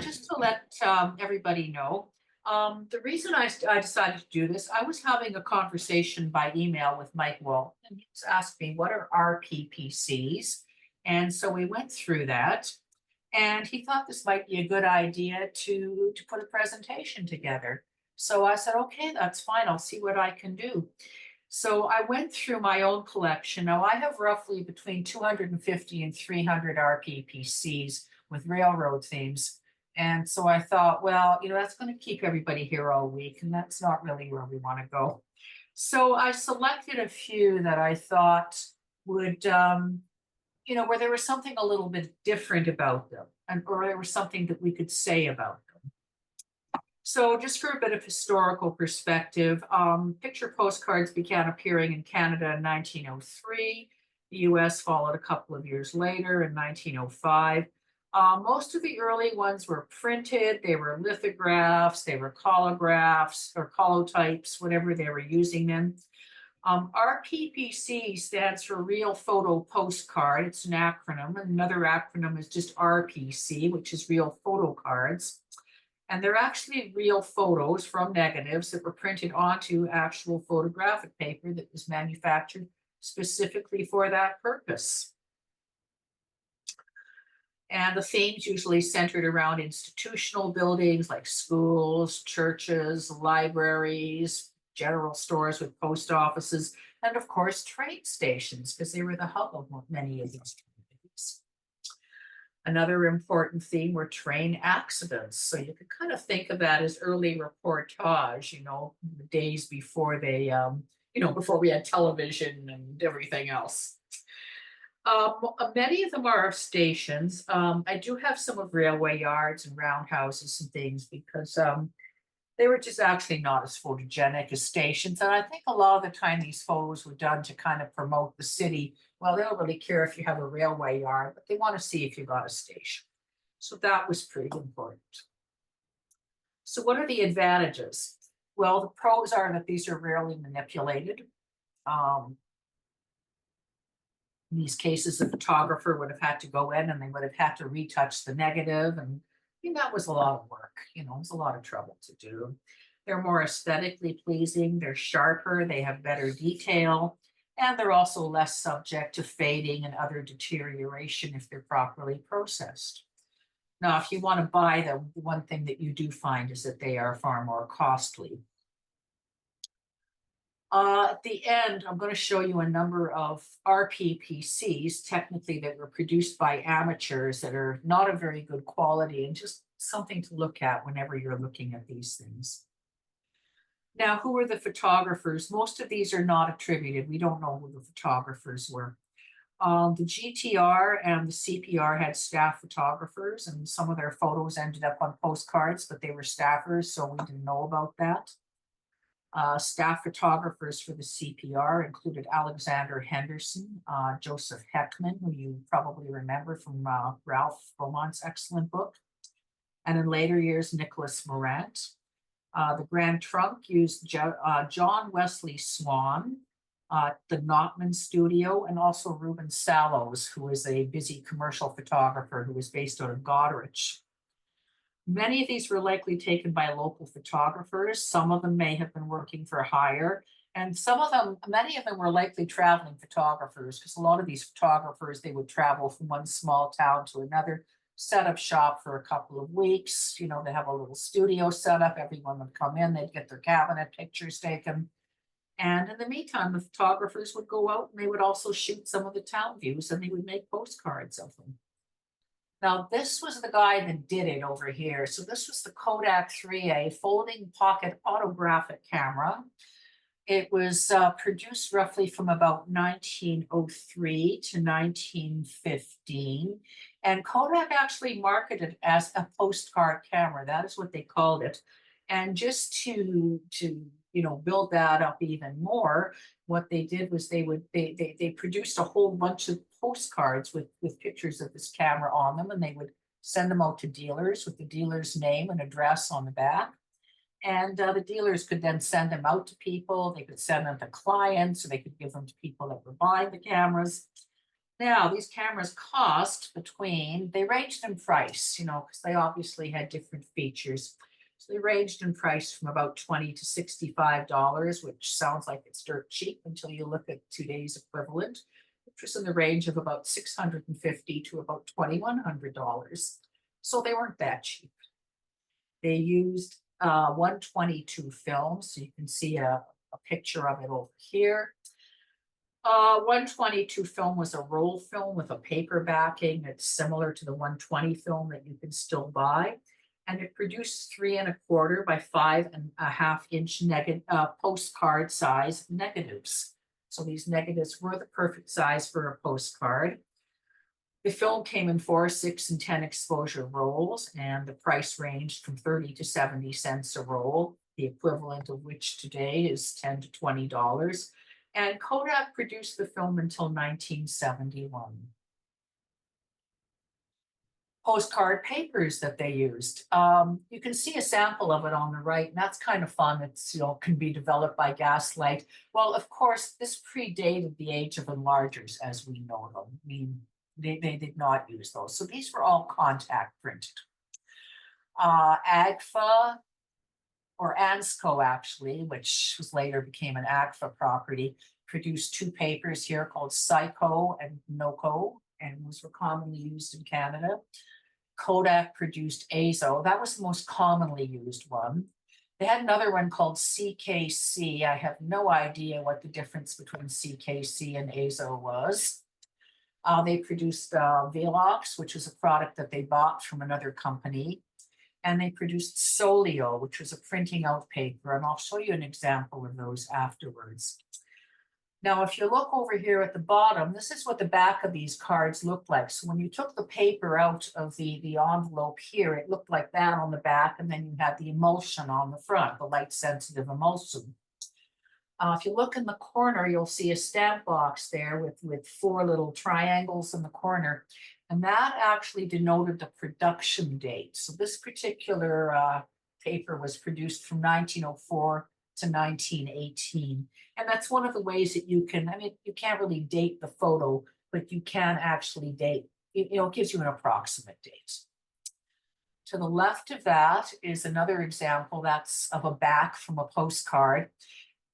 Just to let everybody know, the reason I decided to do this, I was having a conversation by email with Mike Wall, and he was asking me what are RPPCs, and so we went through that, and he thought this might be a good idea to put a presentation together. So I said, okay, that's fine. I'll see what I can do. So I went through my own collection. Now I have roughly between 250 and 300 RPPCs with railroad themes. And so I thought, well, that's going to keep everybody here all week, and that's not really where we want to go. So I selected a few that I thought would, where there was something a little bit different about them, and or there was something that we could say about them. So, just for a bit of historical perspective, picture postcards began appearing in Canada in 1903. The US followed a couple of years later in 1905. Most of the early ones were printed, they were lithographs, they were colographs or colotypes, whatever they were using then. RPPC stands for Real Photo Postcard. It's an acronym. Another acronym is just RPC, which is Real Photo Cards. And they're actually real photos from negatives that were printed onto actual photographic paper that was manufactured specifically for that purpose. And the themes usually centered around institutional buildings like schools, churches, libraries, general stores with post offices, and of course, train stations, because they were the hub of many of these communities. Another important theme were train accidents. So you could kind of think of that as early reportage, the days before before we had television and everything else. Many of them are stations. I do have some of railway yards and roundhouses and things because they were just actually not as photogenic as stations. And I think a lot of the time these photos were done to kind of promote the city. Well, they don't really care if you have a railway yard, but they want to see if you got a station. So that was pretty important. So what are the advantages? Well, the pros are that these are rarely manipulated. In these cases, the photographer would have had to go in and they would have had to retouch the negative. And that was a lot of work. It was a lot of trouble to do. They're more aesthetically pleasing. They're sharper. They have better detail. And they're also less subject to fading and other deterioration if they're properly processed. Now, if you want to buy them, the one thing that you do find is that they are far more costly. At the end, I'm going to show you a number of RPPCs, technically that were produced by amateurs that are not of very good quality and just something to look at whenever you're looking at these things. Now, who are the photographers? Most of these are not attributed. We don't know who the photographers were. The GTR and the CPR had staff photographers, and some of their photos ended up on postcards, but they were staffers, so we didn't know about that. Staff photographers for the CPR included Alexander Henderson, Joseph Heckman, who you probably remember from Ralph Beaumont's excellent book, and in later years, Nicholas Morant. The Grand Trunk used John Wesley Swan, the Notman Studio, and also Ruben Sallows, who was a busy commercial photographer who was based out of Goderich. Many of these were likely taken by local photographers. Some of them may have been working for hire. And many of them were likely traveling photographers because a lot of these photographers, they would travel from one small town to another, set up shop for a couple of weeks. They have a little studio set up. Everyone would come in, they'd get their cabinet pictures taken. And in the meantime, the photographers would go out and they would also shoot some of the town views and they would make postcards of them. Now, this was the guy that did it over here. So this was the Kodak 3A folding pocket autographic camera. It was produced roughly from about 1903 to 1915. And Kodak actually marketed it as a postcard camera. That is what they called it. And just to build that up even more, what they did was they produced a whole bunch of postcards with pictures of this camera on them, and they would send them out to dealers with the dealer's name and address on the back. And the dealers could then send them out to people. They could send them to clients, or they could give them to people that were buying the cameras. Now, these cameras cost between, they ranged in price, because they obviously had different features. So they ranged in price from about $20 to $65, which sounds like it's dirt cheap until you look at today's equivalent, which was in the range of about $650 to about $2,100. So they weren't that cheap. They used 122 film, so you can see a picture of it over here. 122 film was a roll film with a paper backing. It's similar to the 120 film that you can still buy. And it produced 3¼ by 5½ inch postcard size negatives. So these negatives were the perfect size for a postcard. The film came in 4, 6, and 10 exposure rolls, and the price ranged from 30 to 70 cents a roll, the equivalent of which today is $10 to $20. And Kodak produced the film until 1971. Postcard papers that they used. You can see a sample of it on the right, and that's kind of fun. It's, can be developed by gaslight. Well, of course, this predated the age of enlargers as we know them. I mean, they did not use those. So these were all contact printed. AGFA, or ANSCO actually, which was later became an AGFA property, produced 2 papers here called Psycho and NOCO, and those were commonly used in Canada. Kodak produced Azo. That was the most commonly used one. They had another one called CKC. I have no idea what the difference between CKC and Azo was. They produced Velox, which was a product that they bought from another company. And they produced Solio, which was a printing out paper. And I'll show you an example of those afterwards. Now, if you look over here at the bottom, this is what the back of these cards looked like. So when you took the paper out of the envelope here, it looked like that on the back, and then you had the emulsion on the front, the light-sensitive emulsion. If you look in the corner, you'll see a stamp box there with 4 little triangles in the corner, and that actually denoted the production date. So this particular paper was produced from 1904 to 1918. And that's one of the ways that you can, you can't really date the photo, but you can actually date, it gives you an approximate date. To the left of that is another example that's of a back from a postcard.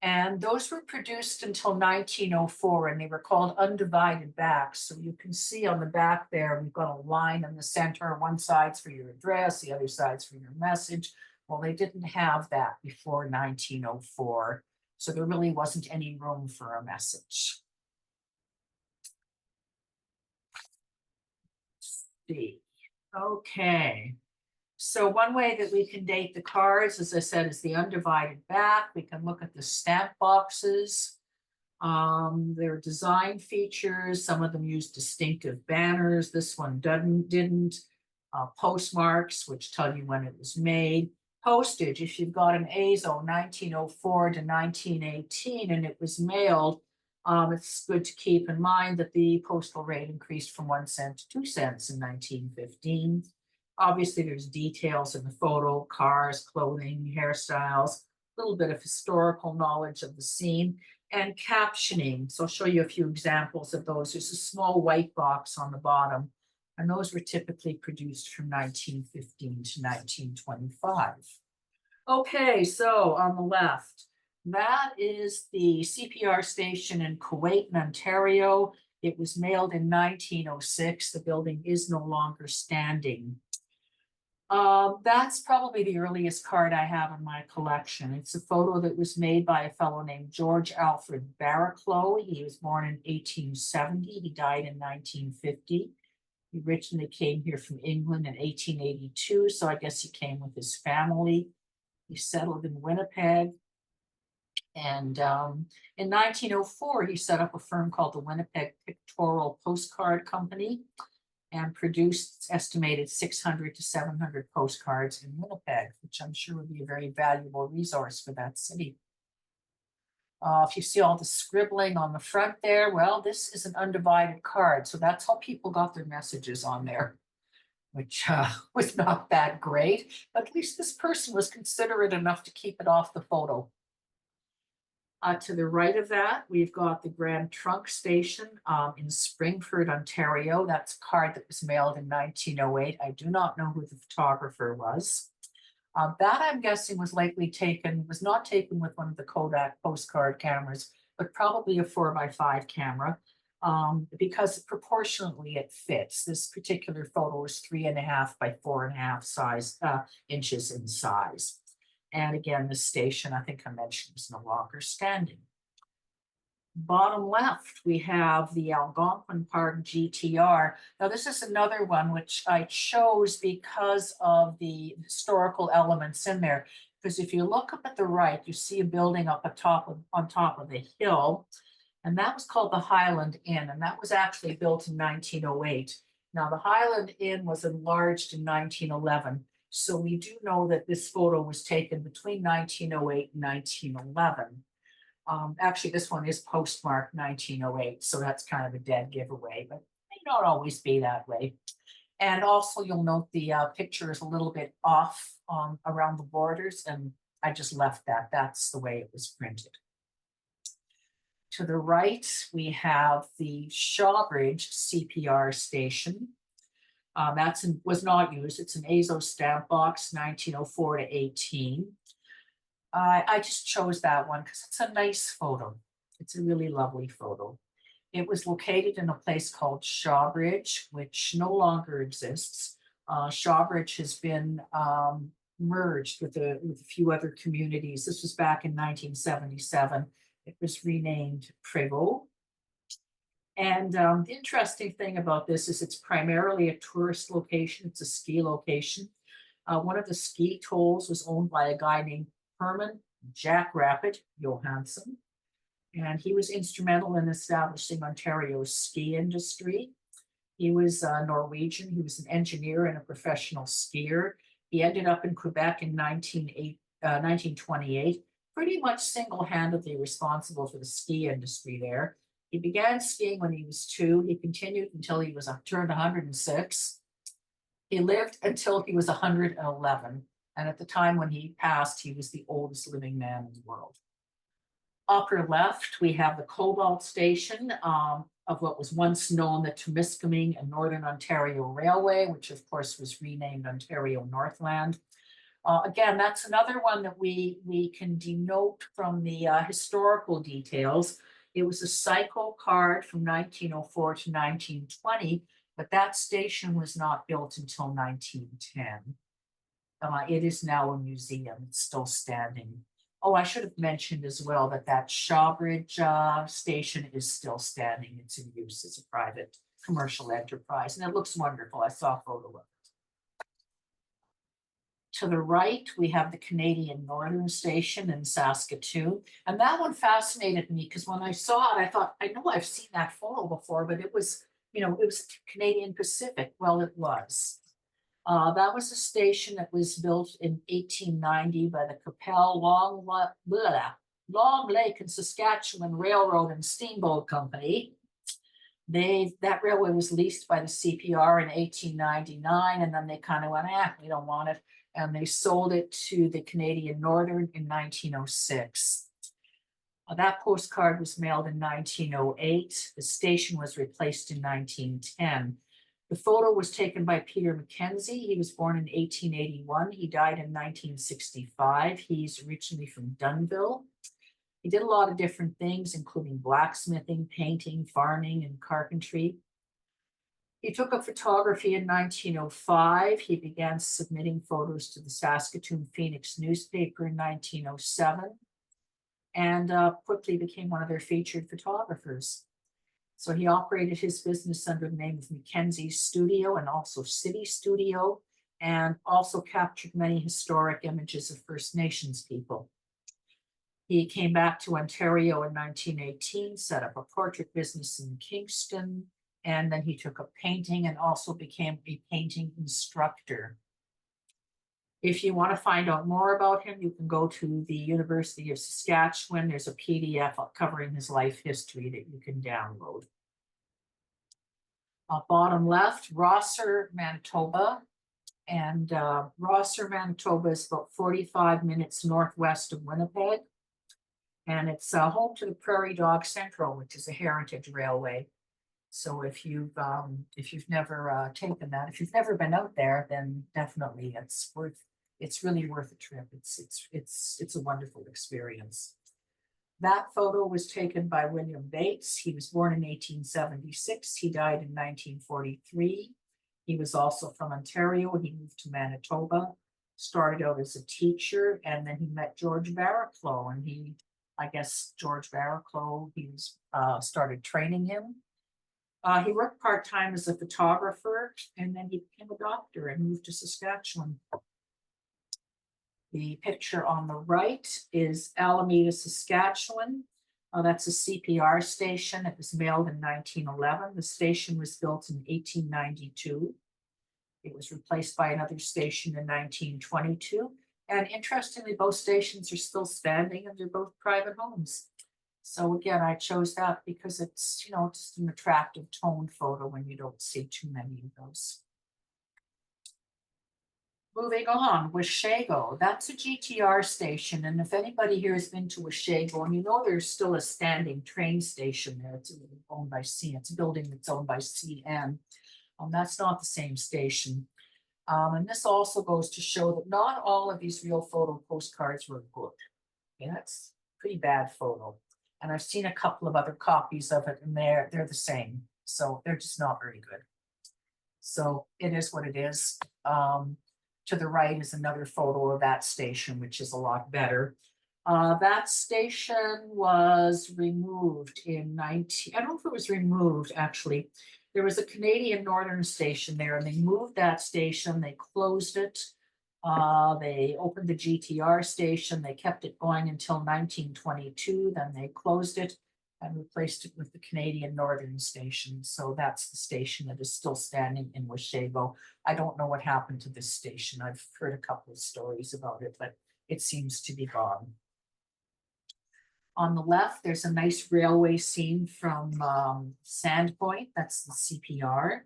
And those were produced until 1904, and they were called undivided backs. So you can see on the back there, we've got a line in the center. One side's for your address, the other side's for your message. Well, they didn't have that before 1904, so there really wasn't any room for a message. Let's see. Okay. So one way that we can date the cards, as I said, is the undivided back. We can look at the stamp boxes, their design features. Some of them use distinctive banners. This one didn't. Postmarks, which tell you when it was made. Postage, if you've got an Azo 1904 to 1918 and it was mailed, it's good to keep in mind that the postal rate increased from 1 cent to 2 cents in 1915. Obviously, there's details in the photo, cars, clothing, hairstyles, a little bit of historical knowledge of the scene, and captioning. So I'll show you a few examples of those. There's a small white box on the bottom, and those were typically produced from 1915 to 1925. Okay, so on the left, that is the CPR station in Kuwait, Ontario. It was mailed in 1906. The building is no longer standing. That's probably the earliest card I have in my collection. It's a photo that was made by a fellow named George Alfred Barraclough. He was born in 1870. He died in 1950. He originally came here from England in 1882, so I guess he came with his family. He settled in Winnipeg. And in 1904, he set up a firm called the Winnipeg Pictorial Postcard Company and produced estimated 600 to 700 postcards in Winnipeg, which I'm sure would be a very valuable resource for that city. If you see all the scribbling on the front there, well, this is an undivided card. So that's how people got their messages on there, which was not that great. But at least this person was considerate enough to keep it off the photo. To the right of that, we've got the Grand Trunk Station in Springford, Ontario. That's a card that was mailed in 1908. I do not know who the photographer was. That I'm guessing was not taken with one of the Kodak postcard cameras, but probably a 4x5 camera, because proportionately it fits. This particular photo is 3.5 by 4.5 inches in size. And again, the station, I think I mentioned, is no longer standing. Bottom left, we have the Algonquin Park GTR. Now, this is another one which I chose because of the historical elements in there. Because if you look up at the right, you see a building up on top of the hill, and that was called the Highland Inn, and that was actually built in 1908. Now, the Highland Inn was enlarged in 1911, so we do know that this photo was taken between 1908 and 1911. Actually, this one is postmarked 1908, so that's kind of a dead giveaway, but it may not always be that way. And also, you'll note the picture is a little bit off around the borders, and I just left that. That's the way it was printed. To the right, we have the Shawbridge CPR station. Was not used. It's an Azo stamp box, 1904 to 18. I just chose that one because it's a nice photo. It's a really lovely photo. It was located in a place called Shawbridge, which no longer exists. Shawbridge has been merged with a few other communities. This was back in 1977. It was renamed Prévost. And the interesting thing about this is it's primarily a tourist location. It's a ski location. One of the ski tolls was owned by a guy named Herman Jackrabbit Johansson, and he was instrumental in establishing Ontario's ski industry. He was Norwegian. He was an engineer and a professional skier. He ended up in Quebec in 1928, pretty much single-handedly responsible for the ski industry there. He began skiing when he was 2. He continued until he turned 106. He lived until he was 111. And at the time when he passed, he was the oldest living man in the world. Upper left, we have the Cobalt Station of what was once known the Temiskaming and Northern Ontario Railway, which of course was renamed Ontario Northland. Again, that's another one that we can denote from the historical details. It was a cycle card from 1904 to 1920, but that station was not built until 1910. It is now a museum. It's still standing. Oh, I should have mentioned as well that Shawbridge station is still standing. It's in use as a private commercial enterprise, and it looks wonderful. I saw a photo of it. To the right, we have the Canadian Northern Station in Saskatoon, and that one fascinated me because when I saw it, I thought, I know I've seen that photo before, but it was Canadian Pacific. Well, it was. That was a station that was built in 1890 by the Capel Long Lake and Saskatchewan Railroad and Steamboat Company. That railway was leased by the CPR in 1899, and then they kind of went, we don't want it. And they sold it to the Canadian Northern in 1906. That postcard was mailed in 1908. The station was replaced in 1910. The photo was taken by Peter Mackenzie. He was born in 1881. He died in 1965. He's originally from Dunnville. He did a lot of different things, including blacksmithing, painting, farming, and carpentry. He took up photography in 1905. He began submitting photos to the Saskatoon Phoenix newspaper in 1907, and quickly became one of their featured photographers. So he operated his business under the name of Mackenzie's Studio and also City Studio, and also captured many historic images of First Nations people. He came back to Ontario in 1918, set up a portrait business in Kingston, and then he took up painting and also became a painting instructor. If you want to find out more about him, you can go to the University of Saskatchewan. There's a PDF covering his life history that you can download. Bottom left, Rosser, Manitoba. And Rosser, Manitoba is about 45 minutes northwest of Winnipeg. And it's home to the Prairie Dog Central, which is a heritage railway. So if you've never taken that, if you've never been out there, then definitely it's really worth a trip. It's a wonderful experience. That photo was taken by William Bates. He was born in 1876. He died in 1943. He was also from Ontario. He moved to Manitoba, started out as a teacher, and then he met George Barraclough. And I guess George Barraclough, he was started training him. He worked part-time as a photographer, and then he became a doctor and moved to Saskatchewan. The picture on the right is Alameda, Saskatchewan. That's a CPR station. It was built in 1911. The station was built in 1892. It was replaced by another station in 1922. And interestingly, both stations are still standing and they're both private homes. So again, I chose that because it's, just an attractive toned photo when you don't see too many of those. Moving on, Washego, that's a GTR station. And if anybody here has been to Washego, and there's still a standing train station there, it's owned by CN, it's a building that's owned by CN. That's not the same station. And this also goes to show that not all of these real photo postcards were good. Okay, that's a pretty bad photo. And I've seen a couple of other copies of it, and they're the same. So they're just not very good. So it is what it is. To the right is another photo of that station, which is a lot better. That station was removed in I don't know if it was removed, actually. There was a Canadian Northern station there, and they moved that station. They closed it. They opened the GTR station. They kept it going until 1922. Then they closed it and replaced it with the Canadian Northern station. So that's the station that is still standing in Washego. I don't know what happened to this station. I've heard a couple of stories about it, but it seems to be gone. On the left, there's a nice railway scene from Sandpoint. That's the CPR.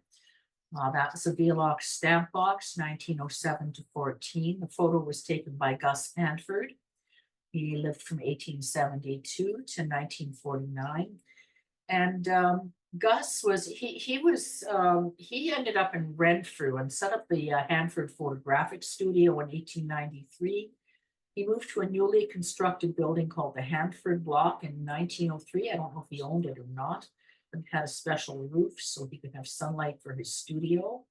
That was a Velox stamp box, 1907 to 14. The photo was taken by Gus Hanford. He lived from 1872 to 1949. And Gus he ended up in Renfrew and set up the Hanford Photographic Studio in 1893. He moved to a newly constructed building called the Hanford Block in 1903. I don't know if he owned it or not, but it had a special roof so he could have sunlight for his studio.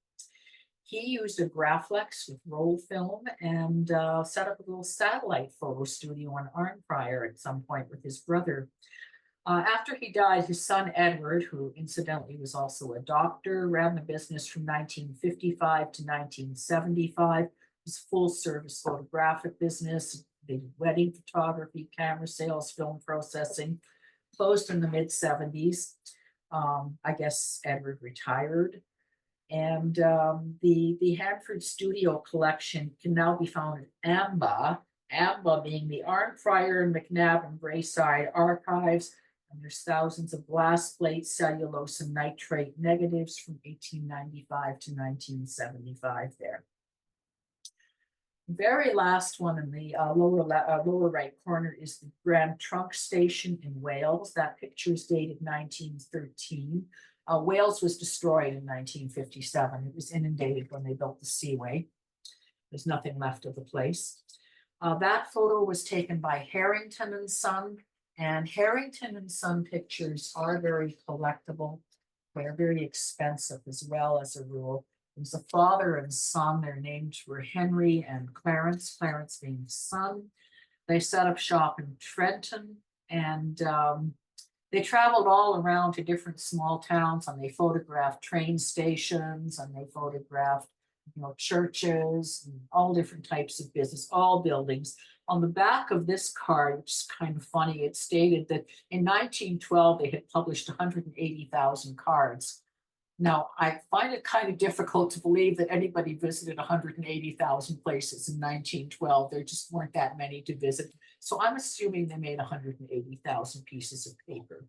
He used a Graflex with roll film and set up a little satellite photo studio in Arnprior at some point with his brother. After he died, his son Edward, who incidentally was also a doctor, ran the business from 1955 to 1975. It was full service photographic business, big wedding photography, camera sales, film processing. Closed in the mid 70s. I guess Edward retired. And the Hanford Studio collection can now be found at AMBA being the Arnprior, McNabb, and Braeside archives. And there's thousands of glass plates, cellulose, and nitrate negatives from 1895 to 1975 there. Very last one in the lower right corner is the Grand Trunk Station in Wales. That picture is dated 1913. Wales was destroyed in 1957. It was inundated when they built the seaway. There's nothing left of the place. That photo was taken by Harrington and Son, and Harrington and Son pictures are very collectible. They're very expensive as well, as a rule. There's a father and son. Their names were Henry and Clarence, Clarence being the son. They set up shop in Trenton, and they traveled all around to different small towns, and they photographed train stations, and they photographed, churches, and all different types of business, all buildings. On the back of this card, which is kind of funny, it stated that in 1912, they had published 180,000 cards. Now, I find it kind of difficult to believe that anybody visited 180,000 places in 1912. There just weren't that many to visit. So I'm assuming they made 180,000 pieces of paper.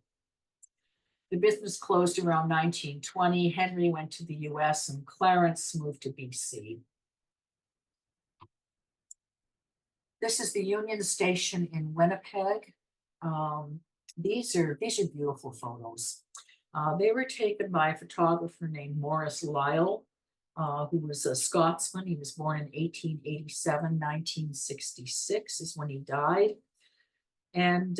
The business closed around 1920. Henry went to the US and Clarence moved to BC. This is the Union Station in Winnipeg. These are beautiful photos. They were taken by a photographer named Morris Lyle, who was a Scotsman. He was born in 1887, 1966 is when he died. And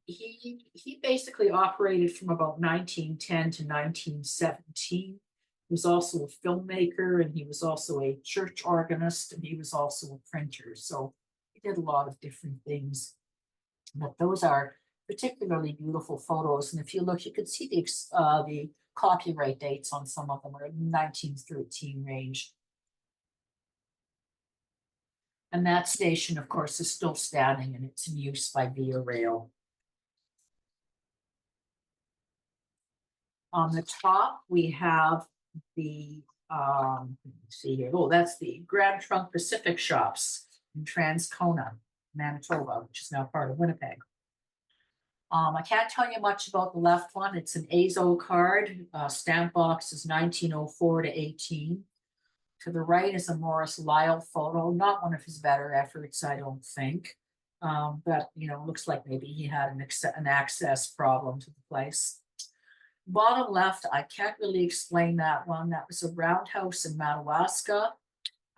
he basically operated from about 1910 to 1917. He was also a filmmaker, and he was also a church organist, and he was also a printer. So he did a lot of different things. But those are particularly beautiful photos. And if you look, you can see the copyright dates on some of them are 1913 range. And that station, of course, is still standing, and it's in use by Via Rail. On the top, we have the, let's see here. Oh, that's the Grand Trunk Pacific shops in Transcona, Manitoba, which is now part of Winnipeg. I can't tell you much about the left one. It's an AZO card. Stamp box is 1904 to 18. To the right is a Morris Lyle photo, not one of his better efforts, I don't think. But, you know, looks like maybe he had an access problem to the place. Bottom left, I can't really explain that one. That was a roundhouse in Madawaska.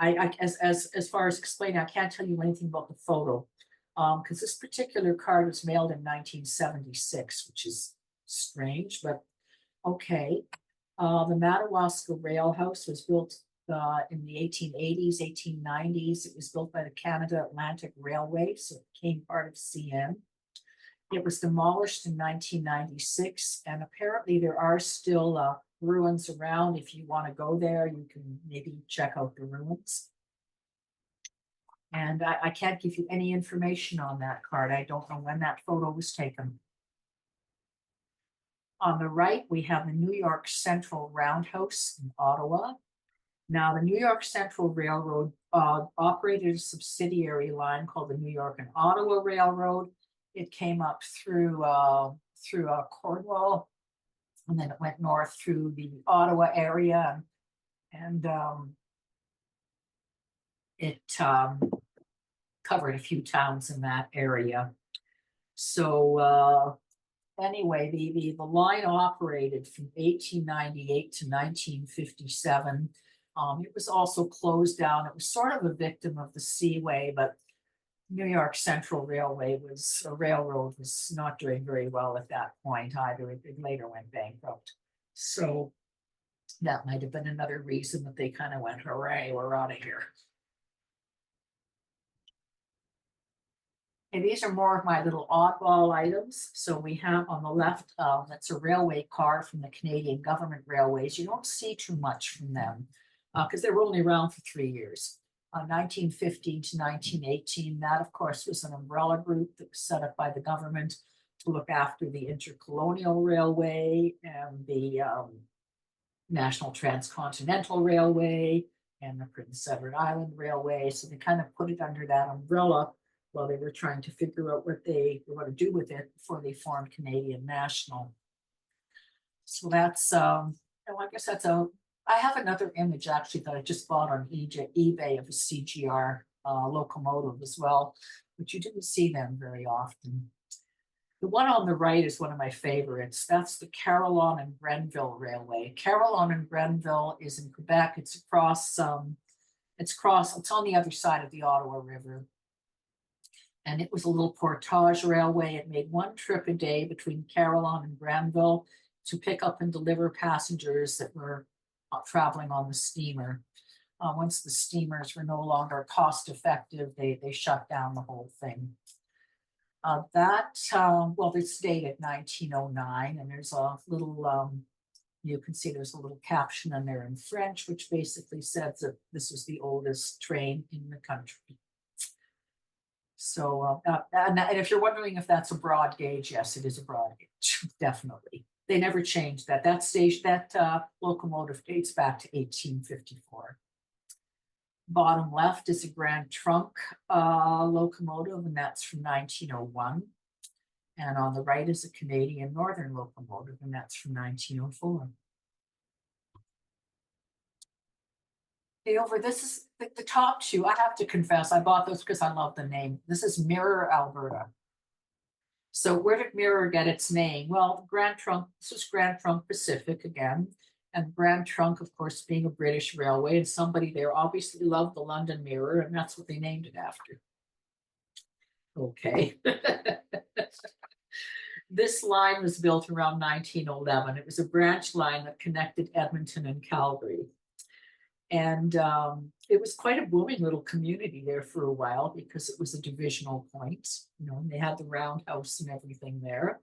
As far as explaining, I can't tell you anything about the photo. Because this particular card was mailed in 1976, which is strange, but okay. The Madawaska Rail House was built in the 1880s, 1890s. It was built by the Canada Atlantic Railway, so it became part of CN. It was demolished in 1996, and apparently there are still ruins around. If you want to go there, you can maybe check out the ruins. And I can't give you any information on that card. I don't know when that photo was taken. On the right, we have the New York Central Roundhouse in Ottawa. Now, the New York Central Railroad operated a subsidiary line called the New York and Ottawa Railroad. It came up through Cornwall, and then it went north through the Ottawa area, and it covered a few towns in that area. So anyway, the line operated from 1898 to 1957. It was also closed down. It was sort of a victim of the Seaway, but New York Central Railroad was not doing very well at that point either. It later went bankrupt. So that might have been another reason that they kind of went, hooray, we're out of here. And these are more of my little oddball items. So we have on the left, that's a railway car from the Canadian government railways. You don't see too much from them because they were only around for 3 years. 1915 to 1918, that of course was an umbrella group that was set up by the government to look after the Intercolonial Railway and the National Transcontinental Railway and the Prince Edward Island Railway. So they kind of put it under that umbrella while they were trying to figure out what they were going to do with it before they formed Canadian National. So that's, I guess that's I have another image actually that I just bought on eBay of a CGR locomotive as well, but you didn't see them very often. The one on the right is one of my favorites. That's the Carillon and Grenville Railway. Carillon and Grenville is in Quebec. It's across, it's on the other side of the Ottawa River. And it was a little portage railway. It made one trip a day between Carillon and Grenville to pick up and deliver passengers that were traveling on the steamer. Once the steamers were no longer cost effective, they shut down the whole thing. Well, it's dated 1909, and there's a little, you can see there's a little caption in there in French, which basically says that this was the oldest train in the country. So, and if you're wondering if that's a broad gauge, yes, it is a broad gauge, definitely. They never changed that. That station, that locomotive dates back to 1854. Bottom left is a Grand Trunk locomotive, and that's from 1901. And on the right is a Canadian Northern locomotive, and that's from 1904. Okay, this is the top two. I have to confess, I bought those because I love the name. This is Mirror, Alberta. So where did Mirror get its name? Well, the Grand Trunk, this was Grand Trunk Pacific again. And Grand Trunk, of course, being a British railway, and somebody there obviously loved the London Mirror, and that's what they named it after. Okay. This line was built around 1911. It was a branch line that connected Edmonton and Calgary. And it was quite a booming little community there for a while because it was a divisional point, you know, and they had the roundhouse and everything there.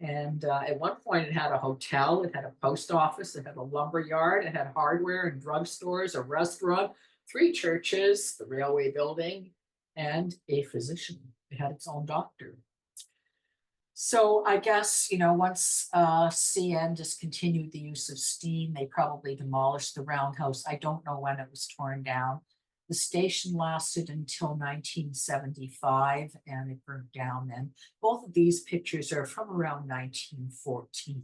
And at one point it had a hotel, it had a post office, it had a lumber yard, it had hardware and drugstores, a restaurant, 3 churches, the railway building, and a physician. It had its own doctor. So I guess, you know, once CN discontinued the use of steam, they probably demolished the roundhouse. I don't know when it was torn down. The station lasted until 1975 and it burned down then. Both of these pictures are from around 1914.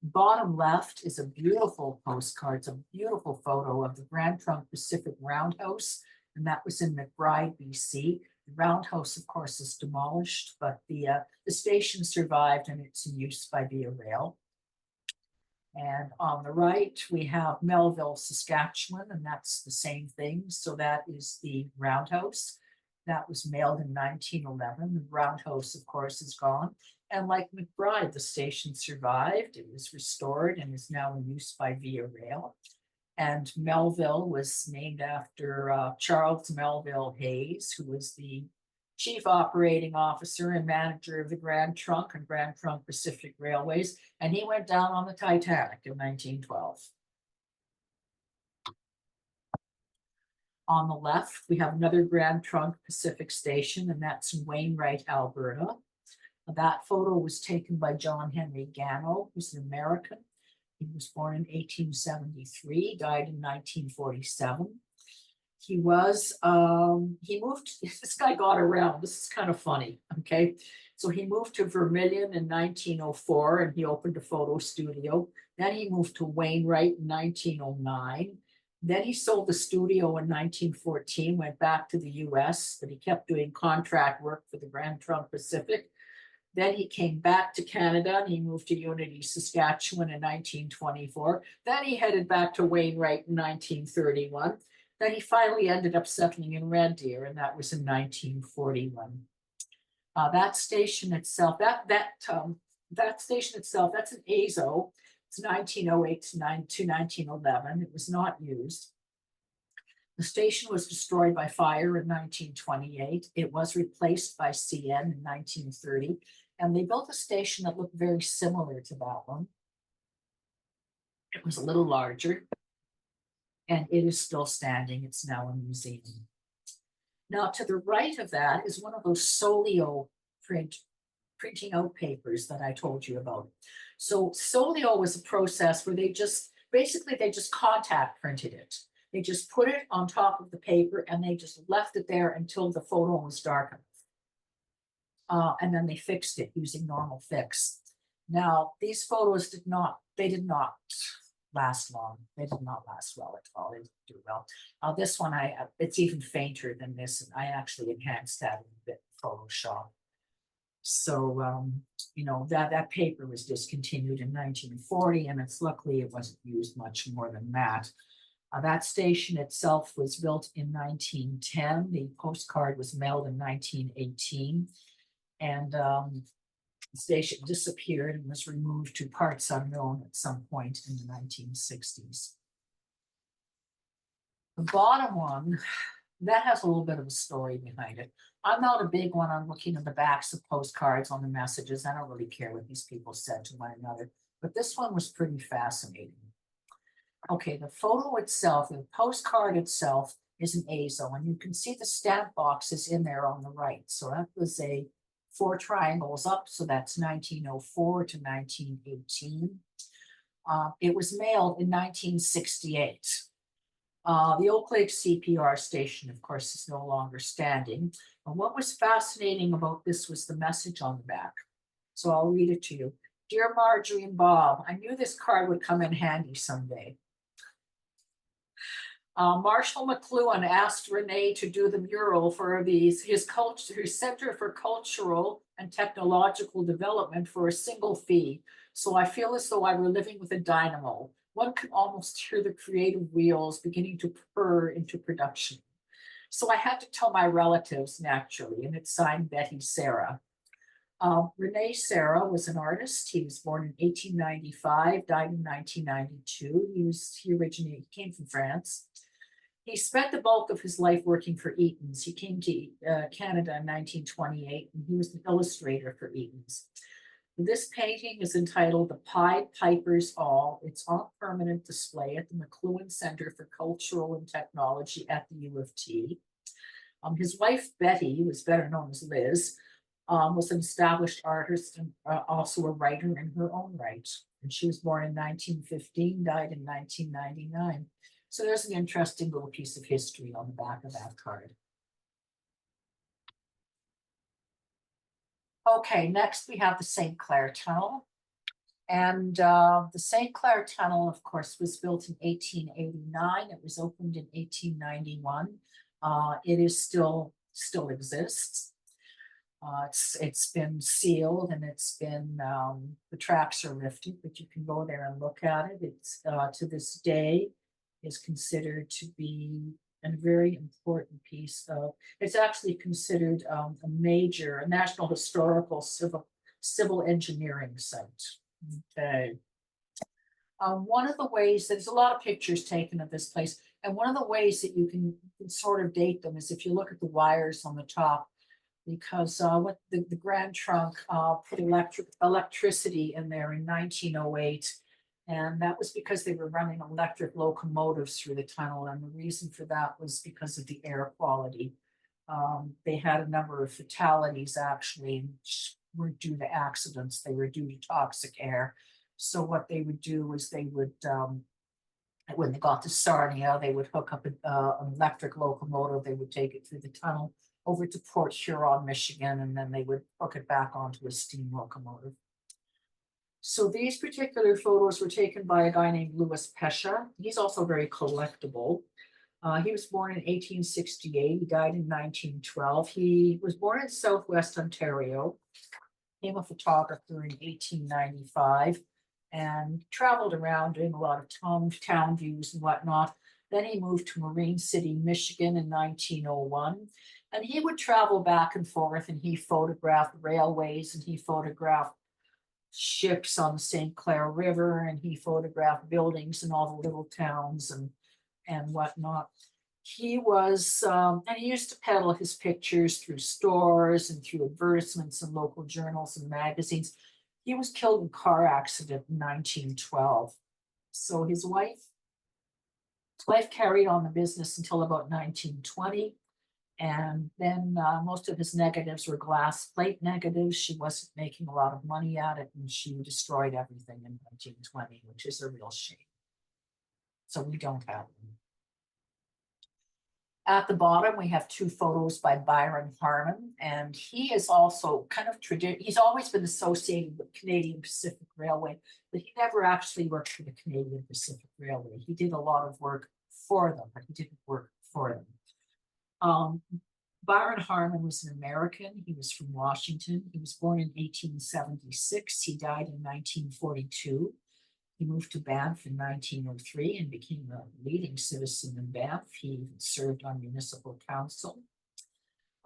Bottom left is a beautiful postcard. It's a beautiful photo of the Grand Trunk Pacific Roundhouse, and that was in McBride, BC. The roundhouse, of course, is demolished, but the station survived and it's in use by Via Rail. And on the right, we have Melville, Saskatchewan, and that's the same thing. So that is the roundhouse. That was mailed in 1911. The roundhouse, of course, is gone. And like McBride, the station survived. It was restored and is now in use by Via Rail. And Melville was named after Charles Melville Hayes, who was the chief operating officer and manager of the Grand Trunk and Grand Trunk Pacific Railways. And he went down on the Titanic in 1912. On the left, we have another Grand Trunk Pacific station, and that's in Wainwright, Alberta. That photo was taken by John Henry Gano, who's an American. He was born in 1873, died in 1947. He moved, this guy got around. This is kind of funny, okay? So he moved to Vermilion in 1904 and he opened a photo studio. Then he moved to Wainwright in 1909. Then he sold the studio in 1914, went back to the US, but he kept doing contract work for the Grand Trunk Pacific. Then he came back to Canada and he moved to Unity, Saskatchewan in 1924. Then he headed back to Wainwright in 1931. Then he finally ended up settling in Red Deer, and that was in 1941. That station itself, that station itself, that's an AZO. It's 1908 to 1911. It was not used. The station was destroyed by fire in 1928. It was replaced by CN in 1930, and they built a station that looked very similar to that one. It was a little larger, and it is still standing. It's now a museum. Now, to the right of that is one of those Solio printing out papers that I told you about. So Solio was a process where they just contact printed it. They just put it on top of the paper and they just left it there until the photo was dark enough. And then they fixed it using normal fix. Now, these photos did not last long. They did not last well at all. They didn't do well. This one, it's even fainter than this, and I actually enhanced that a bit in Photoshop. So, you know, that paper was discontinued in 1940, and luckily it wasn't used much more than that. That station itself was built in 1910. The postcard was mailed in 1918, and the station disappeared and was removed to parts unknown at some point in the 1960s. The bottom one, that has a little bit of a story behind it. I'm not a big one on looking at the backs of postcards on the messages. I don't really care what these people said to one another, but this one was pretty fascinating. Okay, the photo itself, the postcard itself is an AZO, and you can see the stamp boxes in there on the right. So that was 4 triangles up, so that's 1904 to 1918. It was mailed in 1968. The Oak Lake CPR station, of course, is no longer standing. And what was fascinating about this was the message on the back. So I'll read it to you. Dear Marjorie and Bob, I knew this card would come in handy someday. Marshall McLuhan asked Renee to do the mural for his Center for Cultural and Technological Development for a single fee. So I feel as though I were living with a dynamo. One could almost hear the creative wheels beginning to purr into production. So I had to tell my relatives naturally, and it's signed Betty Sarah. Rene Serra was an artist. He was born in 1895, died in 1992. He came from France. He spent the bulk of his life working for Eaton's. He came to Canada in 1928, and he was an illustrator for Eaton's. This painting is entitled The Pied Pipers All. It's on permanent display at the McLuhan Center for Cultural and Technology at the U of T. His wife, Betty, who was better known as Liz, was an established artist and also a writer in her own right. And she was born in 1915, died in 1999. So there's an interesting little piece of history on the back of that card. Okay, next we have the St. Clair Tunnel. And the St. Clair Tunnel, of course, was built in 1889. It was opened in 1891. It is still exists. It's been sealed and it's been the tracks are lifted, but you can go there and look at it. It's to this day is considered to be a very important piece of. It's actually considered a national historical civil engineering site. Okay. One of the ways there's a lot of pictures taken of this place, and one of the ways that you can sort of date them is if you look at the wires on the top, because what the Grand Trunk put electricity in there in 1908, and that was because they were running electric locomotives through the tunnel, and the reason for that was because of the air quality. They had a number of fatalities actually, weren't due to accidents, they were due to toxic air. So what they would do is they would, when they got to Sarnia, they would hook up an electric locomotive, they would take it through the tunnel over to Port Huron, Michigan, and then they would hook it back onto a steam locomotive. So these particular photos were taken by a guy named Louis Pesha. He's also very collectible. He was born in 1868. He died in 1912. He was born in Southwest Ontario, became a photographer in 1895, and traveled around doing a lot of town views and whatnot. Then he moved to Marine City, Michigan in 1901. And he would travel back and forth and he photographed railways and he photographed ships on the St. Clair River and he photographed buildings in all the little towns and whatnot. He was, and he used to peddle his pictures through stores and through advertisements in local journals and magazines. He was killed in a car accident in 1912. So his wife carried on the business until about 1920. And then most of his negatives were glass plate negatives. She wasn't making a lot of money at it, and she destroyed everything in 1920, which is a real shame. So we don't have them. At the bottom, we have two photos by Byron Harmon, and he is also kind of he's always been associated with Canadian Pacific Railway, but he never actually worked for the Canadian Pacific Railway. He did a lot of work for them, but he didn't work for them. Byron Harmon was an American. He was from Washington. He was born in 1876. He died in 1942. He moved to Banff in 1903 and became a leading citizen in Banff. He served on municipal council.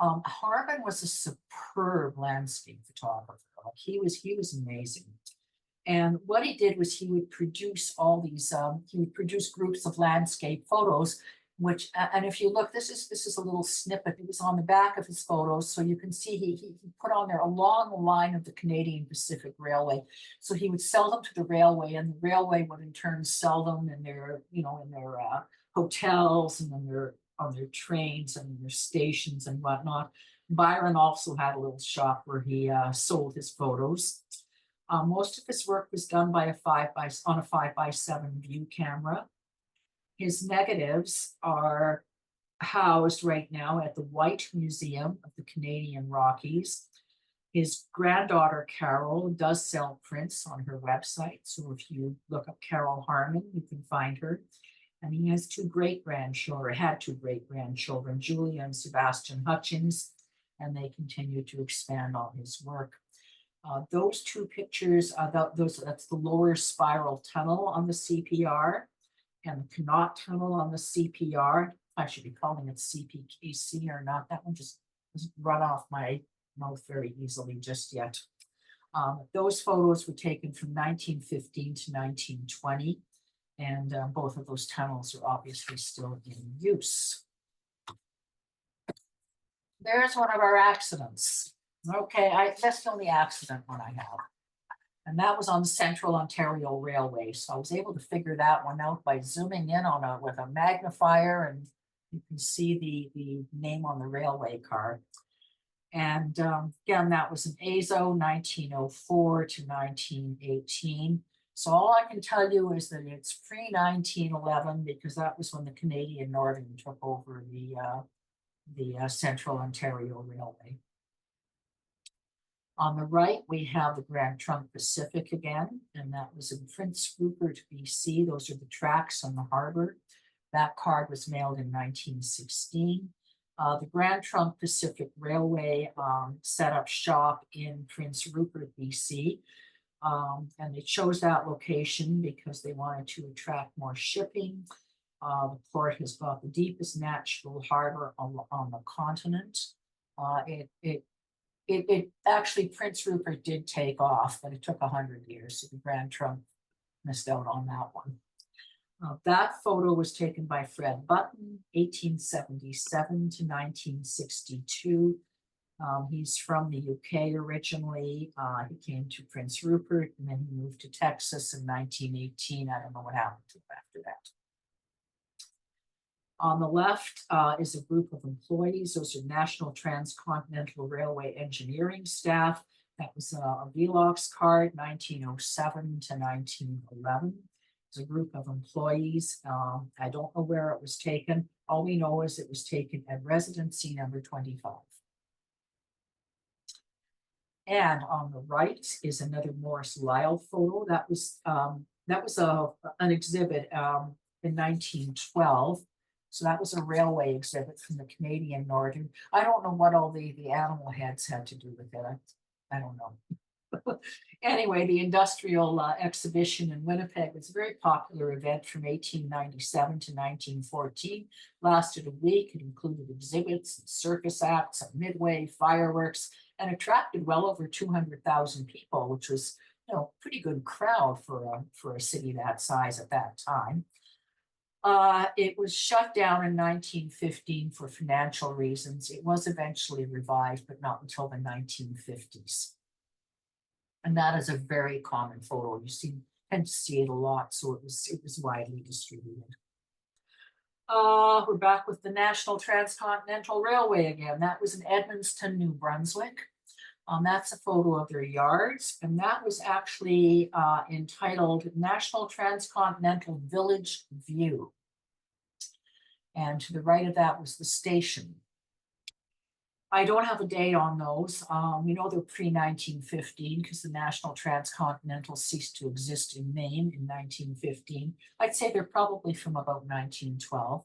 Harmon was a superb landscape photographer. He was amazing. And what he did was he would produce all these, he would produce groups of landscape photos, which, and if you look, this is a little snippet. It was on the back of his photos. So you can see he put on there a long line of the Canadian Pacific Railway. So he would sell them to the railway, and the railway would in turn sell them in their, in their hotels and on their trains and their stations and whatnot. Byron also had a little shop where he sold his photos. Most of his work was done by on a 5x7 view camera. His negatives are housed right now at the White Museum of the Canadian Rockies. His granddaughter, Carol, does sell prints on her website. So if you look up Carol Harmon, you can find her. And he has two great-grandchildren, had two great-grandchildren, Julia and Sebastian Hutchins, and they continue to expand on his work. Those two pictures, that's the lower spiral tunnel on the CPR and the Connaught tunnel on the CPR. I should be calling it CPKC or not. That one just doesn't run off my mouth very easily just yet. Those photos were taken from 1915 to 1920, and both of those tunnels are obviously still in use. There's one of our accidents. Okay, that's the only accident one I have. And that was on the Central Ontario Railway. So I was able to figure that one out by zooming in on with a magnifier, and you can see the name on the railway car. And again, that was an AZO 1904 to 1918. So all I can tell you is that it's pre-1911 because that was when the Canadian Northern took over the Central Ontario Railway. On the right, we have the Grand Trunk Pacific again, and that was in Prince Rupert, BC. Those are the tracks on the harbor. That card was mailed in 1916. The Grand Trunk Pacific Railway set up shop in Prince Rupert, BC. And they chose that location because they wanted to attract more shipping. The port has got the deepest natural harbor on the continent. It actually, Prince Rupert did take off, but it took 100 years. So the Grand Trunk missed out on that one. That photo was taken by Fred Button, 1877 to 1962. He's from the UK originally. He came to Prince Rupert and then he moved to Texas in 1918. I don't know what happened to him after that. On the left is a group of employees. Those are National Transcontinental Railway engineering staff. That was a Velox card, 1907 to 1911. It's a group of employees. I don't know where it was taken. All we know is it was taken at residency number 25. And on the right is another Morris Lyle photo. That was an exhibit in 1912. So that was a railway exhibit from the Canadian Northern. I don't know what all the animal heads had to do with it. I don't know. Anyway, the industrial exhibition in Winnipeg was a very popular event from 1897 to 1914. Lasted a week. It included exhibits, and circus acts, and midway, fireworks, and attracted well over 200,000 people, which was, you know, a pretty good crowd for a city that size at that time. It was shut down in 1915 for financial reasons. It was eventually revived, but not until the 1950s. And that is a very common photo. You tend to see it a lot, so it was widely distributed. We're back with the National Transcontinental Railway again. That was in Edmundston, New Brunswick. That's a photo of their yards, and that was actually entitled National Transcontinental Village View. And to the right of that was the station. I don't have a date on those. We know they're pre-1915 because the National Transcontinental ceased to exist in Maine in 1915. I'd say they're probably from about 1912.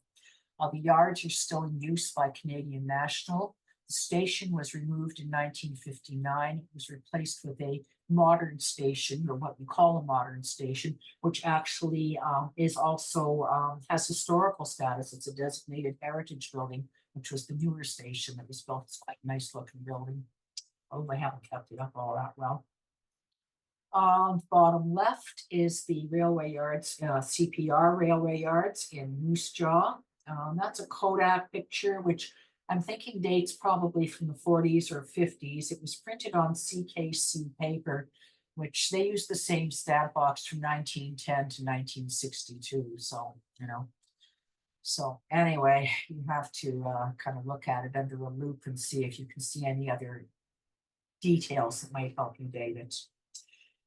The yards are still in use by Canadian National. The station was removed in 1959. It was replaced with a modern station, or what we call a modern station, which actually is also has historical status. It's a designated heritage building, which was the newer station that was built. It's quite a nice looking building. Oh, they haven't kept it up all that well. Bottom left is the railway yards, CPR railway yards in Moose Jaw. That's a Kodak picture, which I'm thinking dates probably from the 40s or 50s. It was printed on CKC paper, which they used the same stamp box from 1910 to 1962. So, you know. So anyway, you have to kind of look at it under a loop and see if you can see any other details that might help you date it.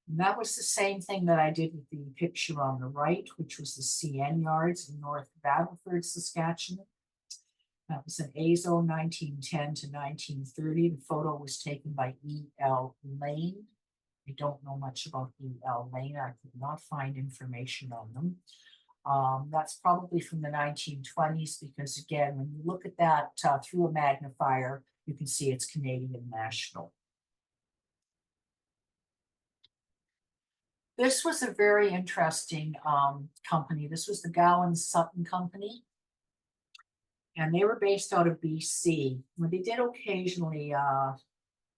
And that was the same thing that I did with the picture on the right, which was the CN yards in North Battleford, Saskatchewan. That was an AZO 1910 to 1930. The photo was taken by E.L. Lane. I don't know much about E.L. Lane. I could not find information on them. That's probably from the 1920s, because again, when you look at that through a magnifier, you can see it's Canadian National. This was a very interesting company. This was the Gowan Sutton Company, and they were based out of BC. Well, they did occasionally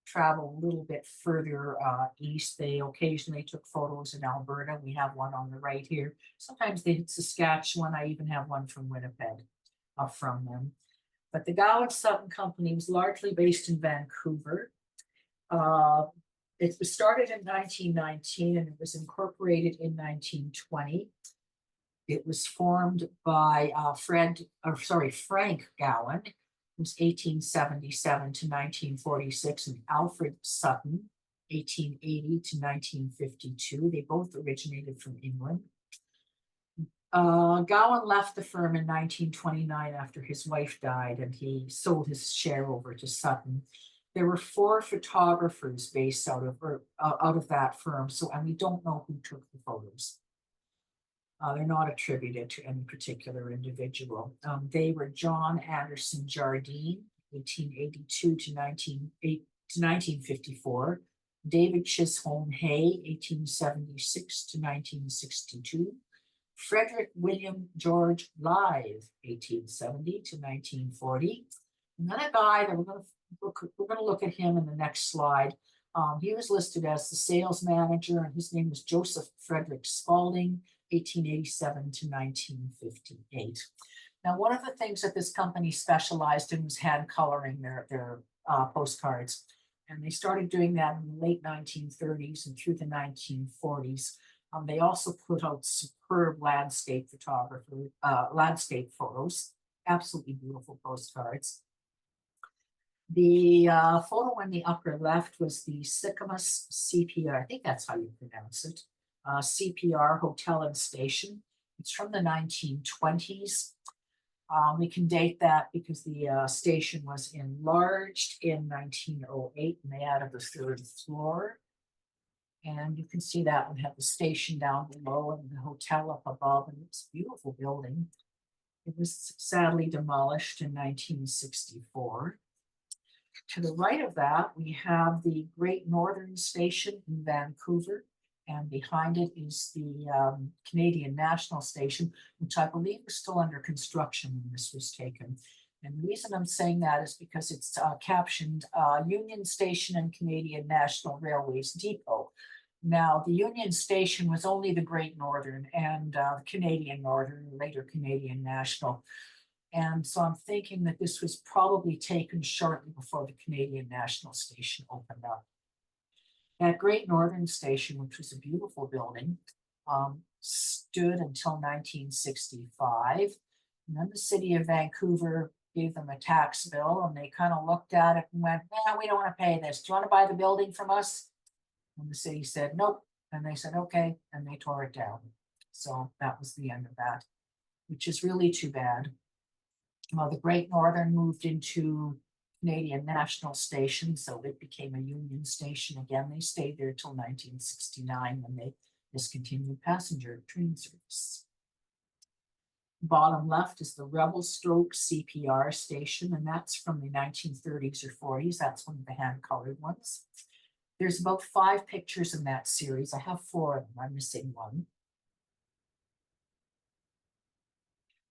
travel a little bit further east. They occasionally took photos in Alberta. We have one on the right here. Sometimes they hit Saskatchewan. I even have one from Winnipeg from them. But the Gowan Sutton Company was largely based in Vancouver. It was started in 1919 and it was incorporated in 1920. It was formed by Frank Gowan, who's 1877 to 1946, and Alfred Sutton, 1880 to 1952. They both originated from England. Gowan left the firm in 1929 after his wife died, and he sold his share over to Sutton. There were 4 photographers based out of that firm, and we don't know who took the photos. They're not attributed to any particular individual. They were John Anderson Jardine, 1882 to 1954, David Chisholm Hay, 1876 to 1962, Frederick William George Live, 1870 to 1940, and then a guy that we're going to look at him in the next slide. He was listed as the sales manager, and his name was Joseph Frederick Spalding, 1887 to 1958. Now, one of the things that this company specialized in was hand coloring their postcards. And they started doing that in the late 1930s and through the 1940s. They also put out superb landscape photos, absolutely beautiful postcards. The photo in the upper left was the Sycamus CPR, I think that's how you pronounce it, CPR Hotel and Station. It's from the 1920s. We can date that because the station was enlarged in 1908 and they added the 3rd floor. And you can see that we have the station down below and the hotel up above, and it's a beautiful building. It was sadly demolished in 1964. To the right of that, we have the Great Northern Station in Vancouver, and behind it is the Canadian National Station, which I believe was still under construction when this was taken. And the reason I'm saying that is because it's captioned Union Station and Canadian National Railways Depot. Now, the Union Station was only the Great Northern and Canadian Northern, later Canadian National. And so I'm thinking that this was probably taken shortly before the Canadian National Station opened up. That Great Northern Station, which was a beautiful building, stood until 1965. And then the city of Vancouver gave them a tax bill, and they kind of looked at it and went, "Yeah, we don't want to pay this. Do you want to buy the building from us?" And the city said, "Nope." And they said, "Okay." And they tore it down. So that was the end of that, which is really too bad. The Great Northern moved into Canadian National Station, so it became a Union Station again. They stayed there till 1969 when they discontinued passenger train service. Bottom left is the Revelstoke CPR station, and that's from the 1930s or 40s. That's one of the hand-colored ones. There's about 5 pictures in that series. I have 4 of them. I'm missing one.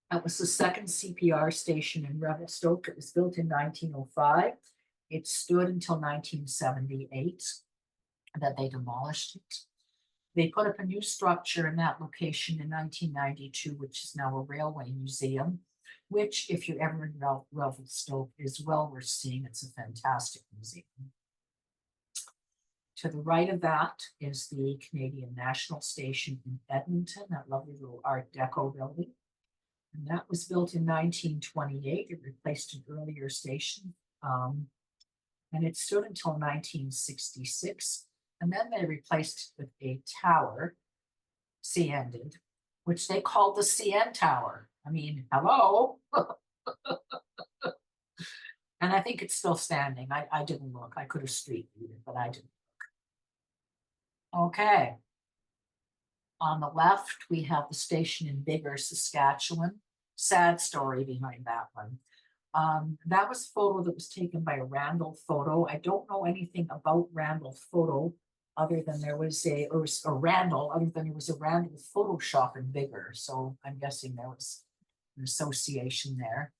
That was the second CPR station in Revelstoke. It was built in 1905. It stood until 1978, that they demolished it. They put up a new structure in that location in 1992, which is now a railway museum, which, if you're ever in Revelstoke, is well worth seeing. It's a fantastic museum. To the right of that is the Canadian National Station in Edmonton, that lovely little Art Deco building. And that was built in 1928. It replaced an earlier station. And it stood until 1966. And then they replaced it with a tower, CN did, which they called the CN Tower. I mean, hello. And I think it's still standing. I didn't look. I could have street viewed it, but I didn't look. Okay. On the left, we have the station in Biggar, Saskatchewan. Sad story behind that one. That was a photo that was taken by Randall Photo. I don't know anything about Randall Photo other than there was a Randall, other than there was a Randall Photo shop in Biggar. So I'm guessing there was an association there.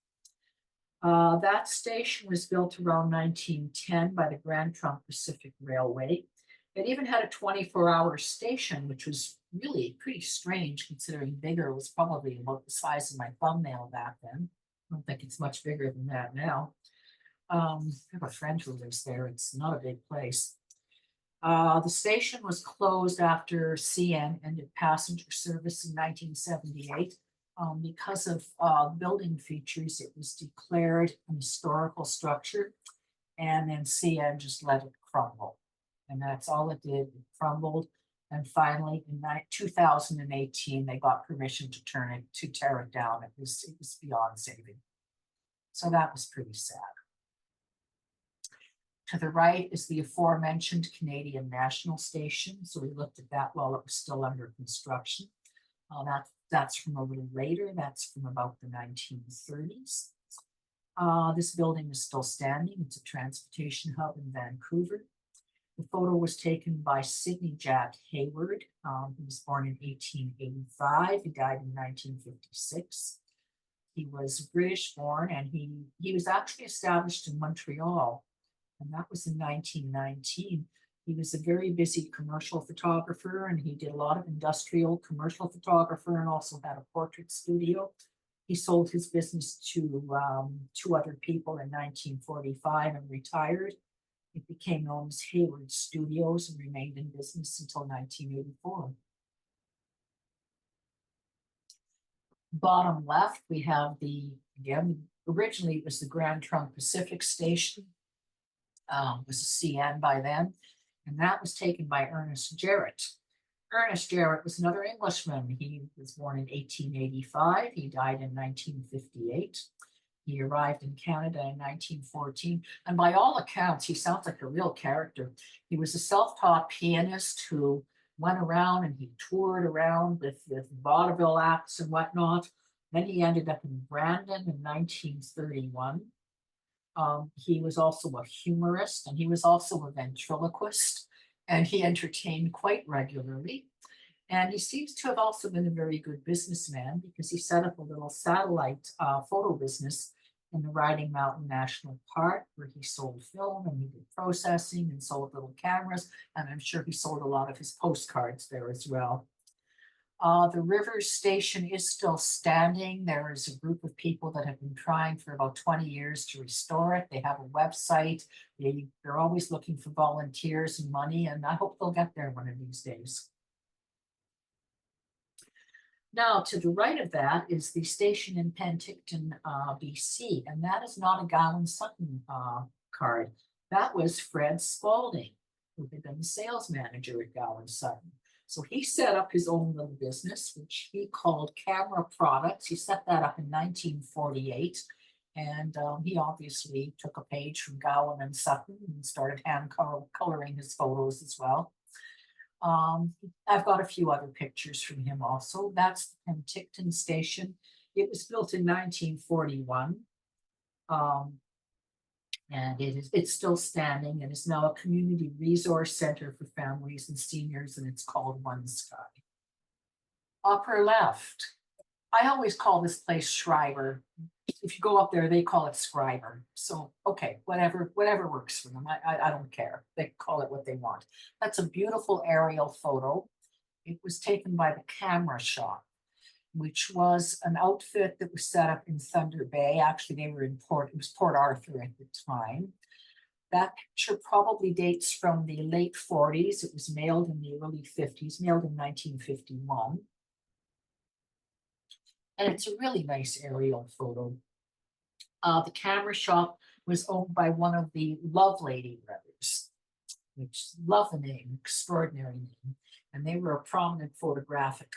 That station was built around 1910 by the Grand Trunk Pacific Railway. It even had a 24-hour station, which was really pretty strange considering Biggar was probably about the size of my thumbnail back then. I don't think it's much bigger than that now. I have a friend who lives there. It's not a big place. The station was closed after CN ended passenger service in 1978. Because of building features, it was declared an historical structure, and then CN just let it crumble. And that's all it did. It crumbled. And finally, in 2018, they got permission to tear it down. It was beyond saving. So that was pretty sad. To the right is the aforementioned Canadian National Station. So we looked at that while it was still under construction. That's from a little later. That's from about the 1930s. This building is still standing. It's a transportation hub in Vancouver. The photo was taken by Sidney Jack Hayward. He was born in 1885. He died in 1956. He was British born, and he was actually established in Montreal, and that was in 1919. He was a very busy commercial photographer, and he did a lot of industrial commercial photographer and also had a portrait studio. He sold his business to two other people in 1945 and retired. It became known as Hayward Studios and remained in business until 1984. Bottom left, we have again, originally it was the Grand Trunk Pacific Station. It was a CN by then, and that was taken by Ernest Jarrett. Ernest Jarrett was another Englishman. He was born in 1885. He died in 1958. He arrived in Canada in 1914, and by all accounts, he sounds like a real character. He was a self-taught pianist who went around and he toured around with vaudeville acts and whatnot. Then he ended up in Brandon in 1931. He was also a humorist, and he was also a ventriloquist, and he entertained quite regularly. And he seems to have also been a very good businessman because he set up a little satellite photo business in the Riding Mountain National Park, where he sold film and he did processing and sold little cameras. And I'm sure he sold a lot of his postcards there as well. The Rivers Station is still standing. There is a group of people that have been trying for about 20 years to restore it. They have a website. They're always looking for volunteers and money, and I hope they'll get there one of these days. Now, to the right of that is the station in Penticton, BC, and that is not a Gowan Sutton card. That was Fred Spalding, who had been the sales manager at Gowan Sutton. So he set up his own little business, which he called Camera Products. He set that up in 1948, and he obviously took a page from Gowan and Sutton and started hand coloring his photos as well. I've got a few other pictures from him also. That's the Penticton Station. It was built in 1941. And it's still standing and is now a community resource center for families and seniors, and it's called One Sky. Upper left. I always call this place Schreiber. If you go up there, they call it Scriber. So, okay, whatever works for them. I don't care. They call it what they want. That's a beautiful aerial photo. It was taken by the Camera Shop, which was an outfit that was set up in Thunder Bay. Actually, they were in it was Port Arthur at the time. That picture probably dates from the late 40s. It was mailed in the early 50s, mailed in 1951. And it's a really nice aerial photo. The Camera Shop was owned by one of the Lovelady brothers, which love the name, extraordinary name. And they were a prominent photographic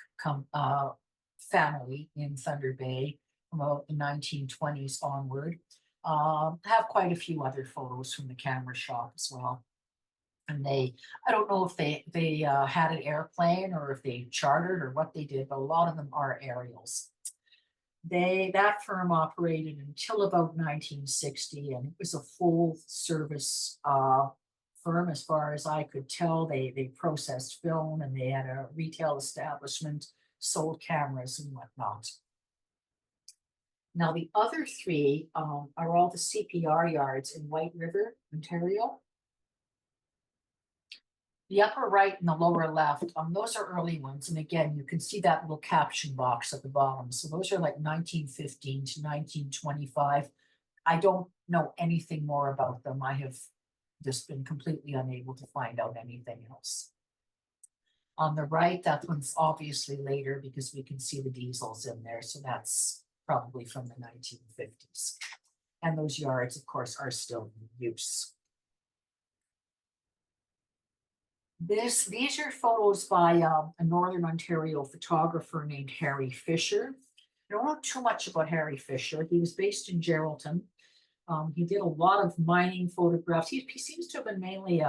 family in Thunder Bay from about the 1920s onward. Have quite a few other photos from the Camera Shop as well. And I don't know if they had an airplane or if they chartered or what they did, but a lot of them are aerials. That firm operated until about 1960, and it was a full service firm as far as I could tell. They processed film, and they had a retail establishment, sold cameras and whatnot. Now, the other three are all the CPR yards in White River, Ontario. The upper right and the lower left, those are early ones. And again, you can see that little caption box at the bottom. So those are like 1915 to 1925. I don't know anything more about them. I have just been completely unable to find out anything else. On the right, that one's obviously later because we can see the diesels in there. So that's probably from the 1950s. And those yards, of course, are still in use. These are photos by a Northern Ontario photographer named Harry Fisher. I don't know too much about Harry Fisher. He was based in Geraldton. He did a lot of mining photographs. He seems to have been mainly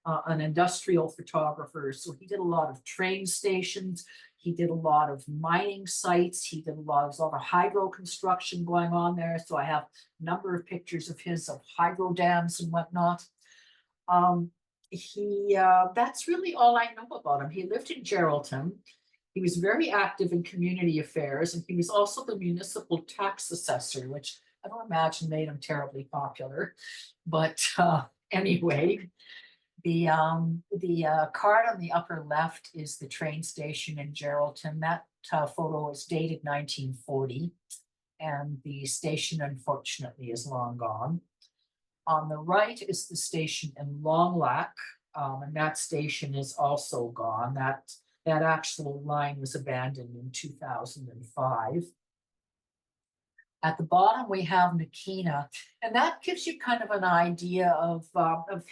an industrial photographer. So he did a lot of train stations. He did a lot of mining sites. He did a lot of hydro construction going on there. So I have a number of pictures of his of hydro dams and whatnot. That's really all I know about him. He lived in Geraldton. He was very active in community affairs, and he was also the municipal tax assessor, which I don't imagine made him terribly popular. But anyway, the card on the upper left is the train station in Geraldton. That photo is dated 1940, and the station, unfortunately, is long gone. On the right is the station in Long Lac, and that station is also gone. That actual line was abandoned in 2005. At the bottom, we have Nakina, and that gives you kind of an idea of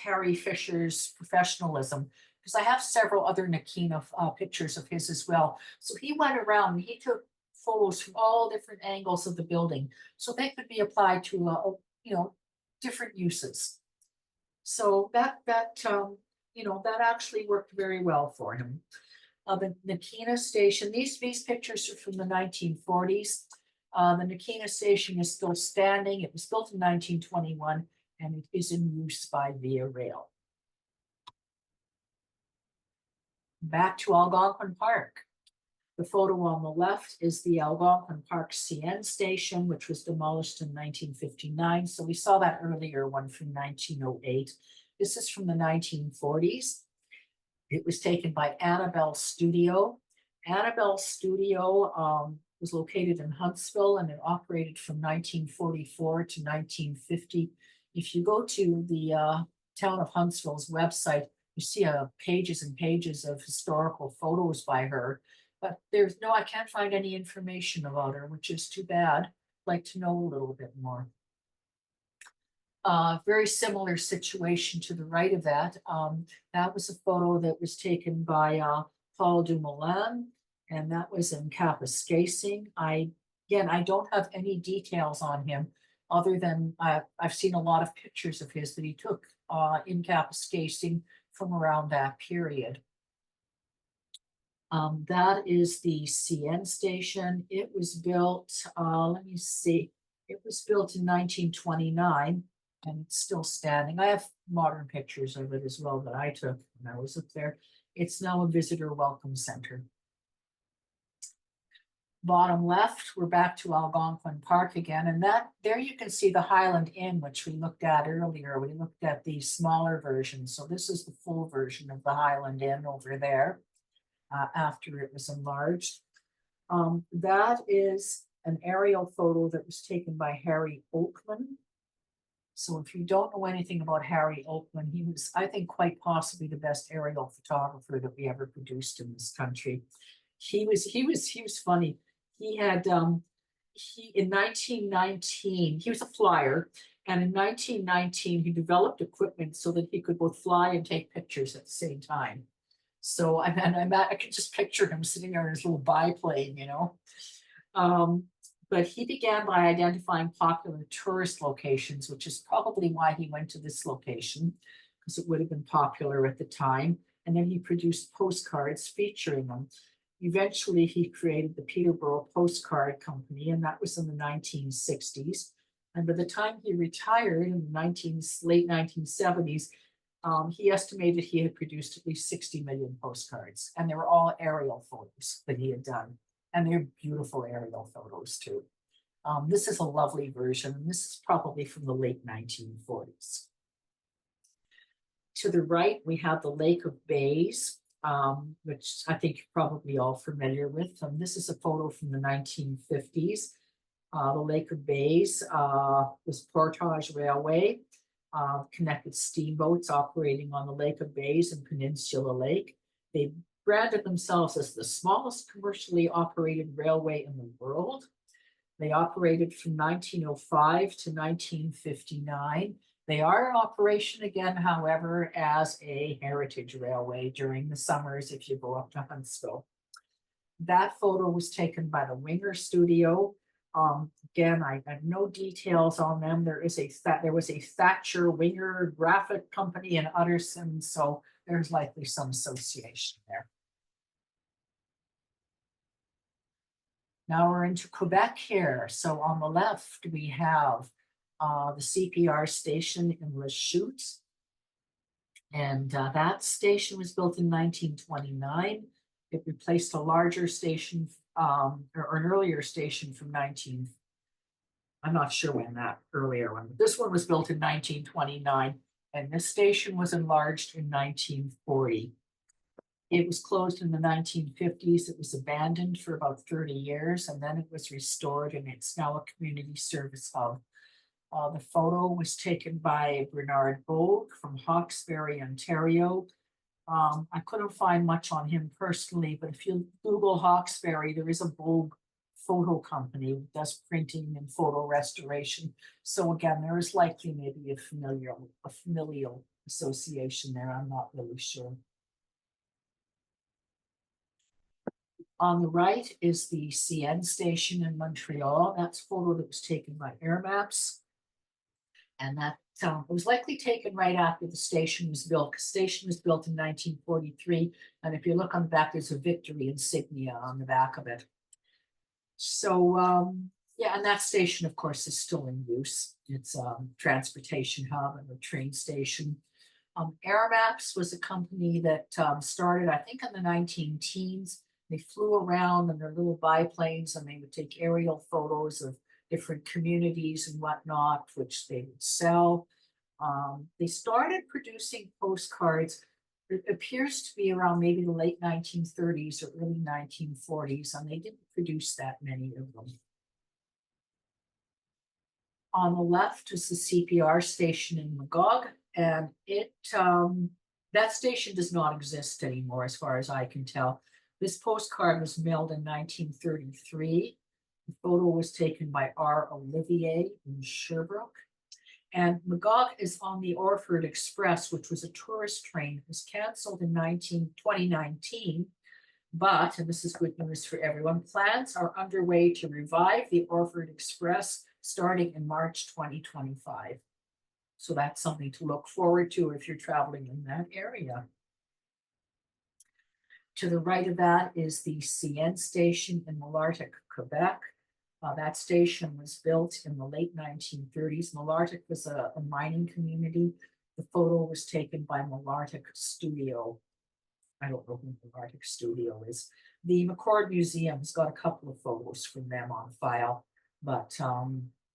Harry Fisher's professionalism, because I have several other Nakina pictures of his as well. So he went around and he took photos from all different angles of the building, so they could be applied to different uses. So that actually worked very well for him. The Nakina station, these pictures are from the 1940s. The Nakina station is still standing. It was built in 1921, and it is in use by Via Rail. Back to Algonquin Park. The photo on the left is the Algonquin Park CN station, which was demolished in 1959. So we saw that earlier one from 1908. This is from the 1940s. It was taken by Annabelle Studio. Annabelle Studio was located in Huntsville, and it operated from 1944 to 1950. If you go to the town of Huntsville's website, you see pages and pages of historical photos by her. But I can't find any information about her, which is too bad. I'd like to know a little bit more. Very similar situation to the right of that. That was a photo that was taken by Paul Dumoulin, and that was in Kapuskasing. I don't have any details on him other than I've seen a lot of pictures of his that he took in Kapuskasing from around that period. That is the CN station. It was built, let me see, it was built in 1929, and it's still standing. I have modern pictures of it as well that I took when I was up there. It's now a visitor welcome center. Bottom left, we're back to Algonquin Park again, and there you can see the Highland Inn, which we looked at earlier. We looked at the smaller version. So this is the full version of the Highland Inn over there. After it was enlarged. That is an aerial photo that was taken by Harry Oakman. So if you don't know anything about Harry Oakman, he was, I think, quite possibly the best aerial photographer that we ever produced in this country. He was funny. He had in 1919, he was a flyer, and in 1919 he developed equipment so that he could both fly and take pictures at the same time. So I could just picture him sitting there in his little biplane, But he began by identifying popular tourist locations, which is probably why he went to this location. because it would have been popular at the time. And then he produced postcards featuring them. Eventually, he created the Peterborough Postcard Company, and that was in the 1960s. And by the time he retired in the late 1970s, he estimated he had produced at least 60 million postcards, and they were all aerial photos that he had done. And they're beautiful aerial photos too. This is a lovely version, and this is probably from the late 1940s. To the right, we have the Lake of Bays, which I think you're probably all familiar with. This is a photo from the 1950s. The Lake of Bays was portage railway, connected steamboats operating on the Lake of Bays and Peninsula Lake. They branded themselves as the smallest commercially operated railway in the world. They operated from 1905 to 1959. They are in operation again, however, as a heritage railway during the summers if you go up to Huntsville. That photo was taken by the Winger Studio. Again, I have no details on them. There was a Thatcher Winger graphic company in Utterson, so there's likely some association there. Now we're into Quebec here. So on the left, we have the CPR station in Lachute. And that station was built in 1929. It replaced a larger station, or an earlier station from I'm not sure when that earlier one, but this one was built in 1929, and this station was enlarged in 1940. It was closed in the 1950s. It was abandoned for about 30 years, and then it was restored, and it's now a community service hub. The photo was taken by Bernard Bogue from Hawkesbury, Ontario. I couldn't find much on him personally, but if you Google Hawkesbury, there is a Bogue photo company that does printing and photo restoration. So again, there is likely maybe a familial association there. I'm not really sure. On the right is the CN station in Montreal. That's a photo that was taken by Air Maps. And that it was likely taken right after the station was built. The station was built in 1943. And if you look on the back, there's a victory insignia on the back of it. So, yeah, and that station, of course, is still in use. It's a transportation hub and a train station. Air Maps was a company that started, I think, in the 19-teens. They flew around in their little biplanes, and they would take aerial photos of different communities and whatnot, which they would sell. They started producing postcards. It appears to be around maybe the late 1930s or early 1940s, and they didn't produce that many of them. On the left is the CPR station in Magog, and that station does not exist anymore, as far as I can tell. This postcard was mailed in 1933. The photo was taken by R. Olivier in Sherbrooke. And Magog is on the Orford Express, which was a tourist train. It was canceled in 2019. But, and this is good news for everyone, plans are underway to revive the Orford Express starting in March 2025. So that's something to look forward to if you're traveling in that area. To the right of that is the CN station in Malartic, Quebec. That station was built in the late 1930s. Malartic was a mining community. The photo was taken by Malartic Studio. I don't know who Malartic Studio is. The McCord Museum's got a couple of photos from them on file, but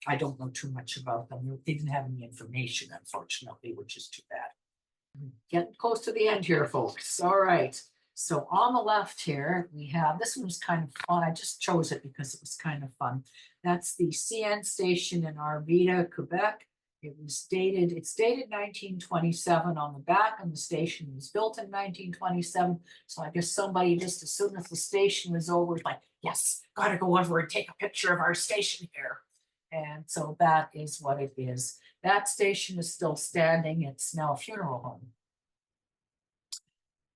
I don't know too much about them. They didn't have any information, unfortunately, which is too bad. Getting close to the end here, folks. All right. So on the left here, we have, this one was kind of fun. I just chose it because it was kind of fun. That's the CN station in Arvida, Quebec. It's dated 1927 on the back, and the station was built in 1927. So I guess somebody just as soon as the station was over, was like, yes, gotta go over and take a picture of our station here. And so that is what it is. That station is still standing. It's now a funeral home.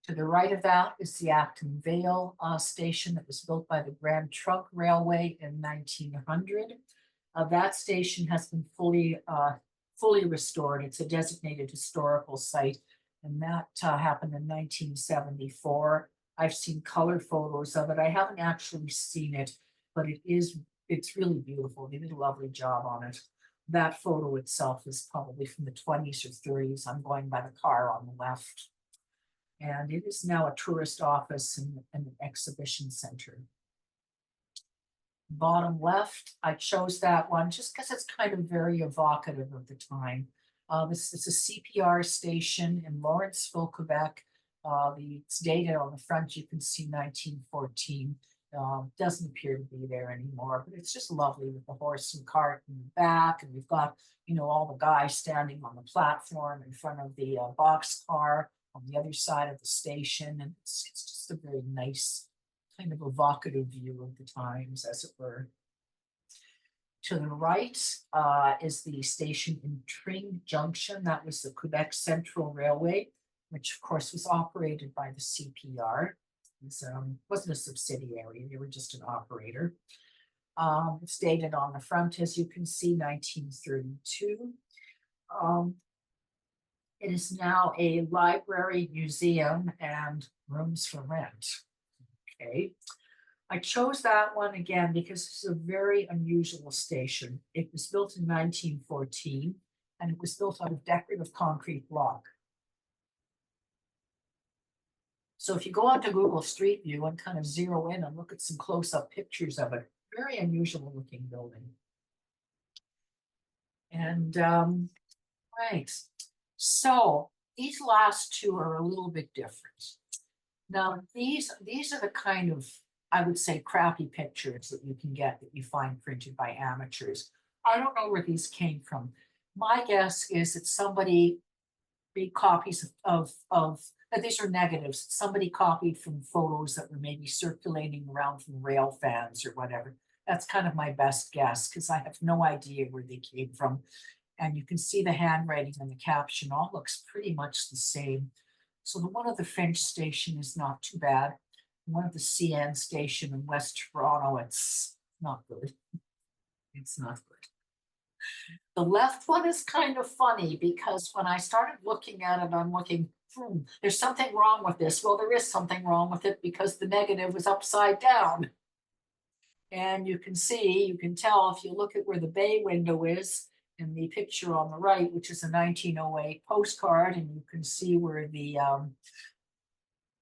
To the right of that is the Acton Vale station that was built by the Grand Trunk Railway in 1900. That station has been fully fully restored. It's a designated historical site, and that happened in 1974. I've seen color photos of it. I haven't actually seen it, but it's really beautiful. They did a lovely job on it. That photo itself is probably from the 20s or 30s. I'm going by the car on the left. And it is now a tourist office and an exhibition center. Bottom left, I chose that one just because it's kind of very evocative of the time. This is a CPR station in Lawrenceville, Quebec. It's dated on the front, you can see 1914. Doesn't appear to be there anymore, but it's just lovely with the horse and cart in the back. And we've got, all the guys standing on the platform in front of the boxcar on the other side of the station. And it's just a very nice, kind of evocative view of the times, as it were. To the right is the station in Tring Junction. That was the Quebec Central Railway, which of course was operated by the CPR. It wasn't a subsidiary, they were just an operator. It's dated on the front, as you can see, 1932. It is now a library, museum, and rooms for rent. Okay. I chose that one again because it's a very unusual station. It was built in 1914, and it was built out of decorative concrete block. So if you go onto Google Street View and kind of zero in and look at some close-up pictures of it, very unusual looking building. And right, so these last two are a little bit different. Now, these are the kind of, I would say, crappy pictures that you can get that you find printed by amateurs. I don't know where these came from. My guess is that somebody made copies of these are negatives. Somebody copied from photos that were maybe circulating around from rail fans or whatever. That's kind of my best guess because I have no idea where they came from. And you can see the handwriting and the caption all looks pretty much the same. So the one at the French station is not too bad. One at the CN station in West Toronto, it's not good. It's not good. The left one is kind of funny because when I started looking at it, I'm looking, there's something wrong with this. Well, there is something wrong with it because the negative was upside down. And you can tell if you look at where the bay window is in the picture on the right, which is a 1908 postcard, and you can see where the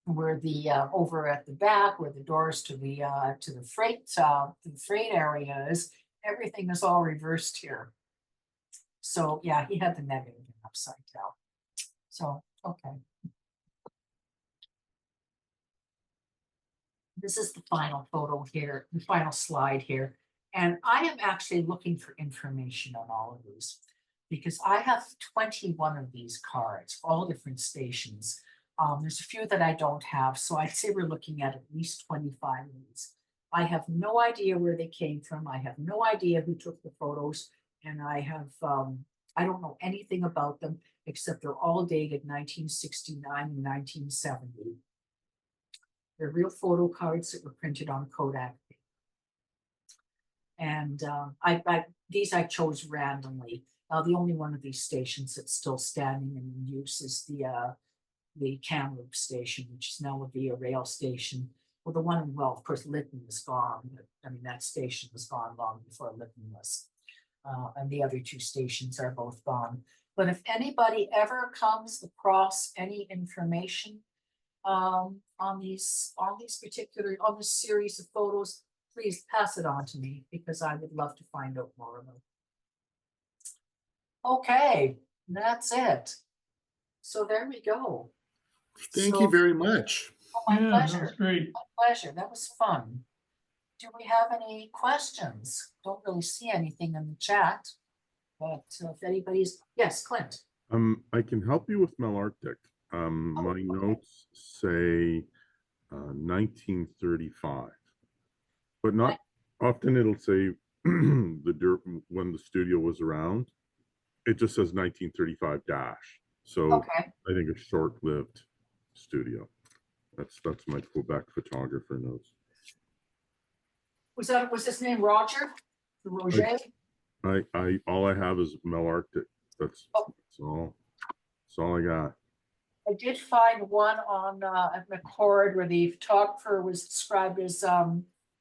over at the back, where the doors to the freight area is, everything is all reversed here. So yeah, he had the negative upside down. So okay. This is the final photo here, the final slide here. And I am actually looking for information on all of these because I have 21 of these cards, all different stations. There's a few that I don't have, so I'd say we're looking at least 25 of these. I have no idea where they came from. I have no idea who took the photos, and I don't know anything about them except they're all dated 1969 and 1970. They're real photo cards that were printed on Kodak. And these I chose randomly. The only one of these stations that's still standing and in use is the Kamloops station, which is now a Via Rail station. Well, the one, well, of course, Lytton is gone. I mean, that station was gone long before Lytton was. And the other two stations are both gone. But if anybody ever comes across any information on this series of photos, please pass it on to me because I would love to find out more about it. Okay, that's it. So there we go. Thank you very much. Oh, my pleasure. That was great. My pleasure. That was fun. Do we have any questions? Don't really see anything in the chat, but if anybody's, yes, Clint. I can help you with Malarctic. My notes say 1935, but not often. It'll say when the studio was around. It just says 1935 dash. So Okay. I think a short-lived studio. That's my Quebec photographer notes. Was his name Roger? Roger? I all I have is Malarctic Oh. That's all I got. I did find one on at McCord where the photographer was described as I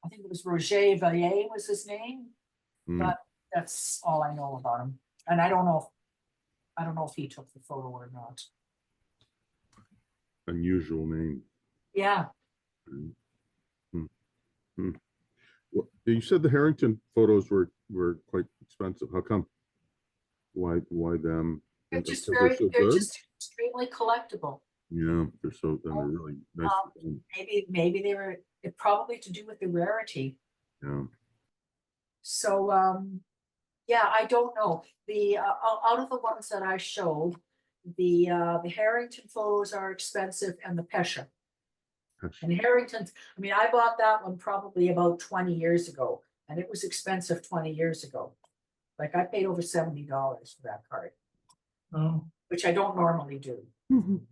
think it was Roger Vallier was his name, Mm, but that's all I know about him. And I don't know if he took the photo or not. unusual name. Yeah. Mm, mm, mm. Well, you said the Harrington photos were quite expensive. How come? Why them? They're Because just they're so they're good. just extremely collectible. Yeah, they're really nice. Maybe they were it probably to do with the rarity. Yeah. So yeah, I don't know. The out of the ones that I showed, the Harrington photos are expensive and the Pesha. And Harrington's, I mean, I bought that one probably about 20 years ago, and it was expensive 20 years ago. Like I paid over $70 for that card. Oh. Which I don't normally do. Mhm.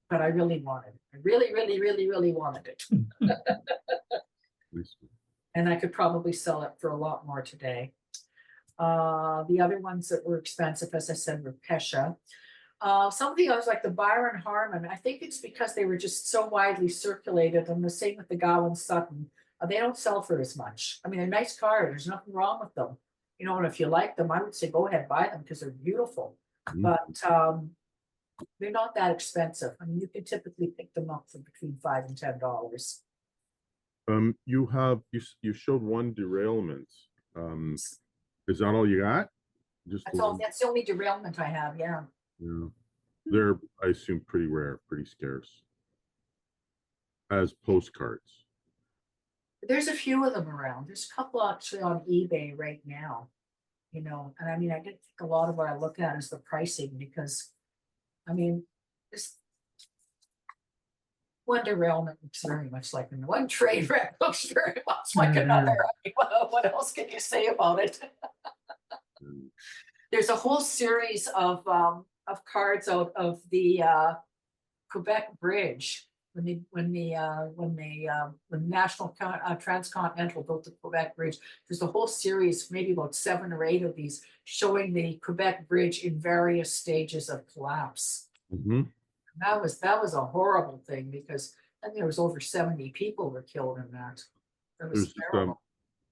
But I really wanted it. I really, really, really, really wanted it. And I could probably sell it for a lot more today. The other ones that were expensive, as I said, were Pesha. Some of the others, like the Byron Harmon, I think it's because they were just so widely circulated, and the same with the Gowan Sutton. They don't sell for as much. I mean, they're nice cards. There's nothing wrong with them. You know, and if you like them, I would say go ahead, buy them because they're beautiful. But they're not that expensive. I mean, you can typically pick them up for between $5 and $10. You showed one derailment. Is that all you got? Just That's the only derailment I have. Yeah. Yeah. They're, I assume, pretty rare, pretty scarce as postcards. There's a few of them around. There's a couple actually on eBay right now, you know, and I mean, I did think a lot of what I look at is the pricing because, I mean, this one derailment looks very much like another. One train wreck looks very much like another. I mean, what else can you say about it? There's a whole series of cards out of the Quebec Bridge when National Transcontinental built the Quebec Bridge. There's a whole series, maybe about 7 or 8 of these, showing the Quebec Bridge in various stages of collapse. Mm-hmm. That was a horrible thing because I think there was over 70 people were killed in that. That was terrible.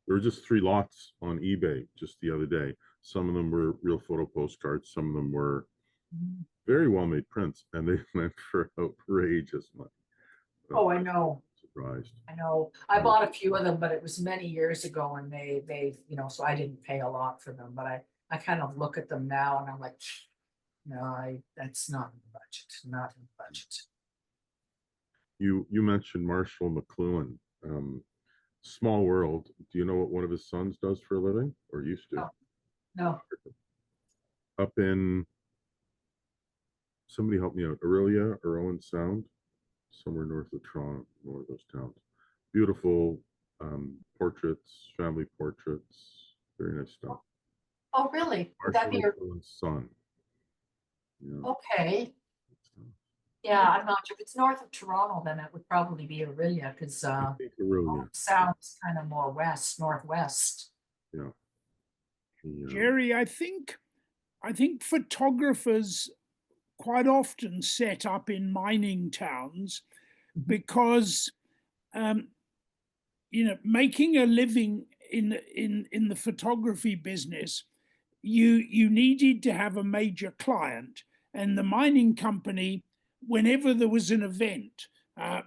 There were just 3 lots on eBay just the other day. Some of them were real photo postcards. Some of them were very well made prints, and they went for outrageous money. Oh, I know. Surprised. I know. I bought a few of them, but it was many years ago, and they you know, so I didn't pay a lot for them. But I kind of look at them now, and I'm like, no, that's not in the budget. Not in the budget. You mentioned Marshall McLuhan. Small world. Do you know what one of his sons does for a living, or used to? No. Up in, somebody help me out, Orillia or Owen Sound, somewhere north of Toronto, one of those towns. Beautiful portraits, family portraits, very nice stuff. Oh, really? Would that be your son? Yeah. Okay. Yeah, I'm not sure. If it's north of Toronto, then it would probably be Orillia because sounds kind of more northwest. Yeah. Jeri, I think photographers quite often set up in mining towns because you know, making a living in the photography business, you needed to have a major client, and the mining company, whenever there was an event,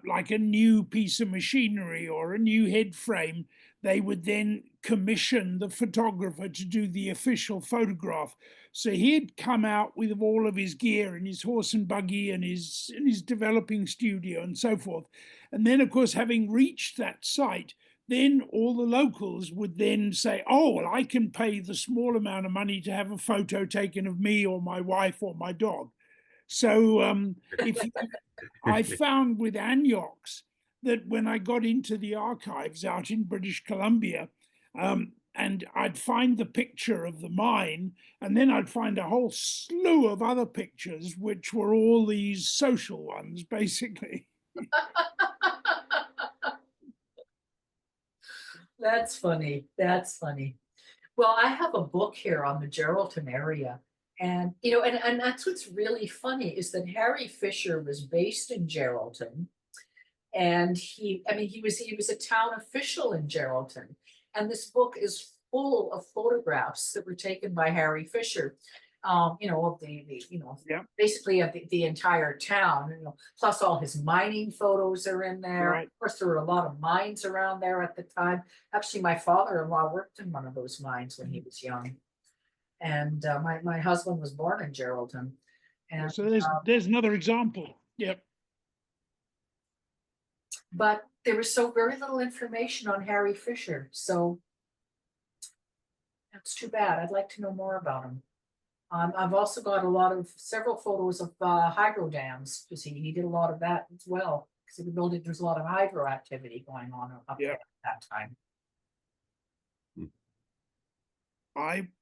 like a new piece of machinery or a new head frame, they would then commission the photographer to do the official photograph. So he'd come out with all of his gear and his horse and buggy and his developing studio and so forth. And then, of course, having reached that site, then all the locals would then say, oh, well, I can pay the small amount of money to have a photo taken of me or my wife or my dog. So I found with Anyox that when I got into the archives out in British Columbia, and I'd find the picture of the mine, and then I'd find a whole slew of other pictures, which were all these social ones, basically. That's funny. That's funny. Well, I have a book here on the Geraldton area, And, and that's what's really funny is that Harry Fisher was based in Geraldton. And he was a town official in Geraldton. And this book is full of photographs that were taken by Harry Fisher. Of Yeah. basically of the entire town, plus all his mining photos are in there. Right. Of course, there were a lot of mines around there at the time. Actually, my father-in-law worked in one of those mines when he was young. And my husband was born in Geraldton. And So there's another example. Yep. but there was so very little information on Harry Fisher, so that's too bad. I'd like to know more about him. I've also got several photos of hydro dams, because he did a lot of that as well, because there's a lot of hydro activity going on up there at that time.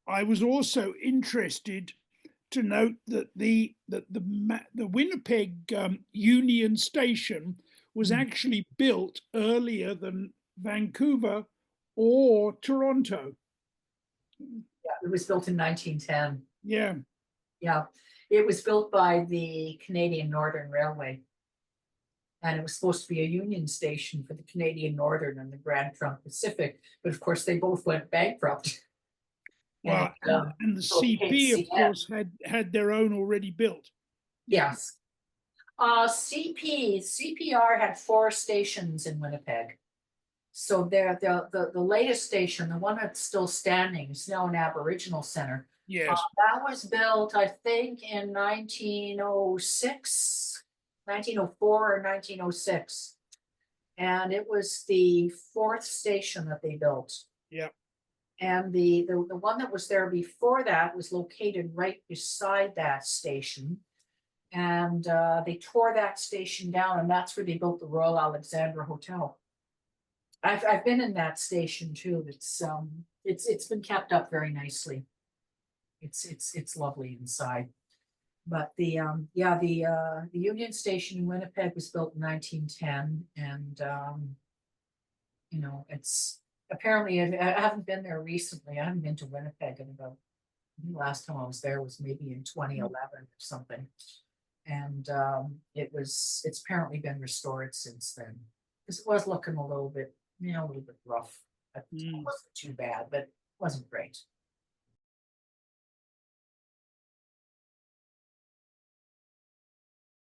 I was also interested to note that the Winnipeg Union Station was actually built earlier than Vancouver or Toronto. Yeah, it was built in 1910. Yeah. Yeah, it was built by the Canadian Northern Railway. And it was supposed to be a union station for the Canadian Northern and the Grand Trunk Pacific, but of course they both went bankrupt. Well, and the CP, of course, had their own already built. Yes. CPR had 4 stations in Winnipeg. So the latest station, the one that's still standing, is now an Aboriginal center. Yes. That was built, I think, in 1906, 1904 or 1906. And it was the 4th station that they built. Yeah. And the one that was there before that was located right beside that station. And they tore that station down, and that's where they built the Royal Alexandra Hotel. I've been in that station too. It's been kept up very nicely. It's lovely inside. But the Union Station in Winnipeg was built in 1910, and it's apparently I haven't been there recently. I haven't been to Winnipeg in about, the last time I was there was maybe in 2011 or something. And it's apparently been restored since then, because it was looking a little bit rough. It wasn't too bad, but it wasn't great.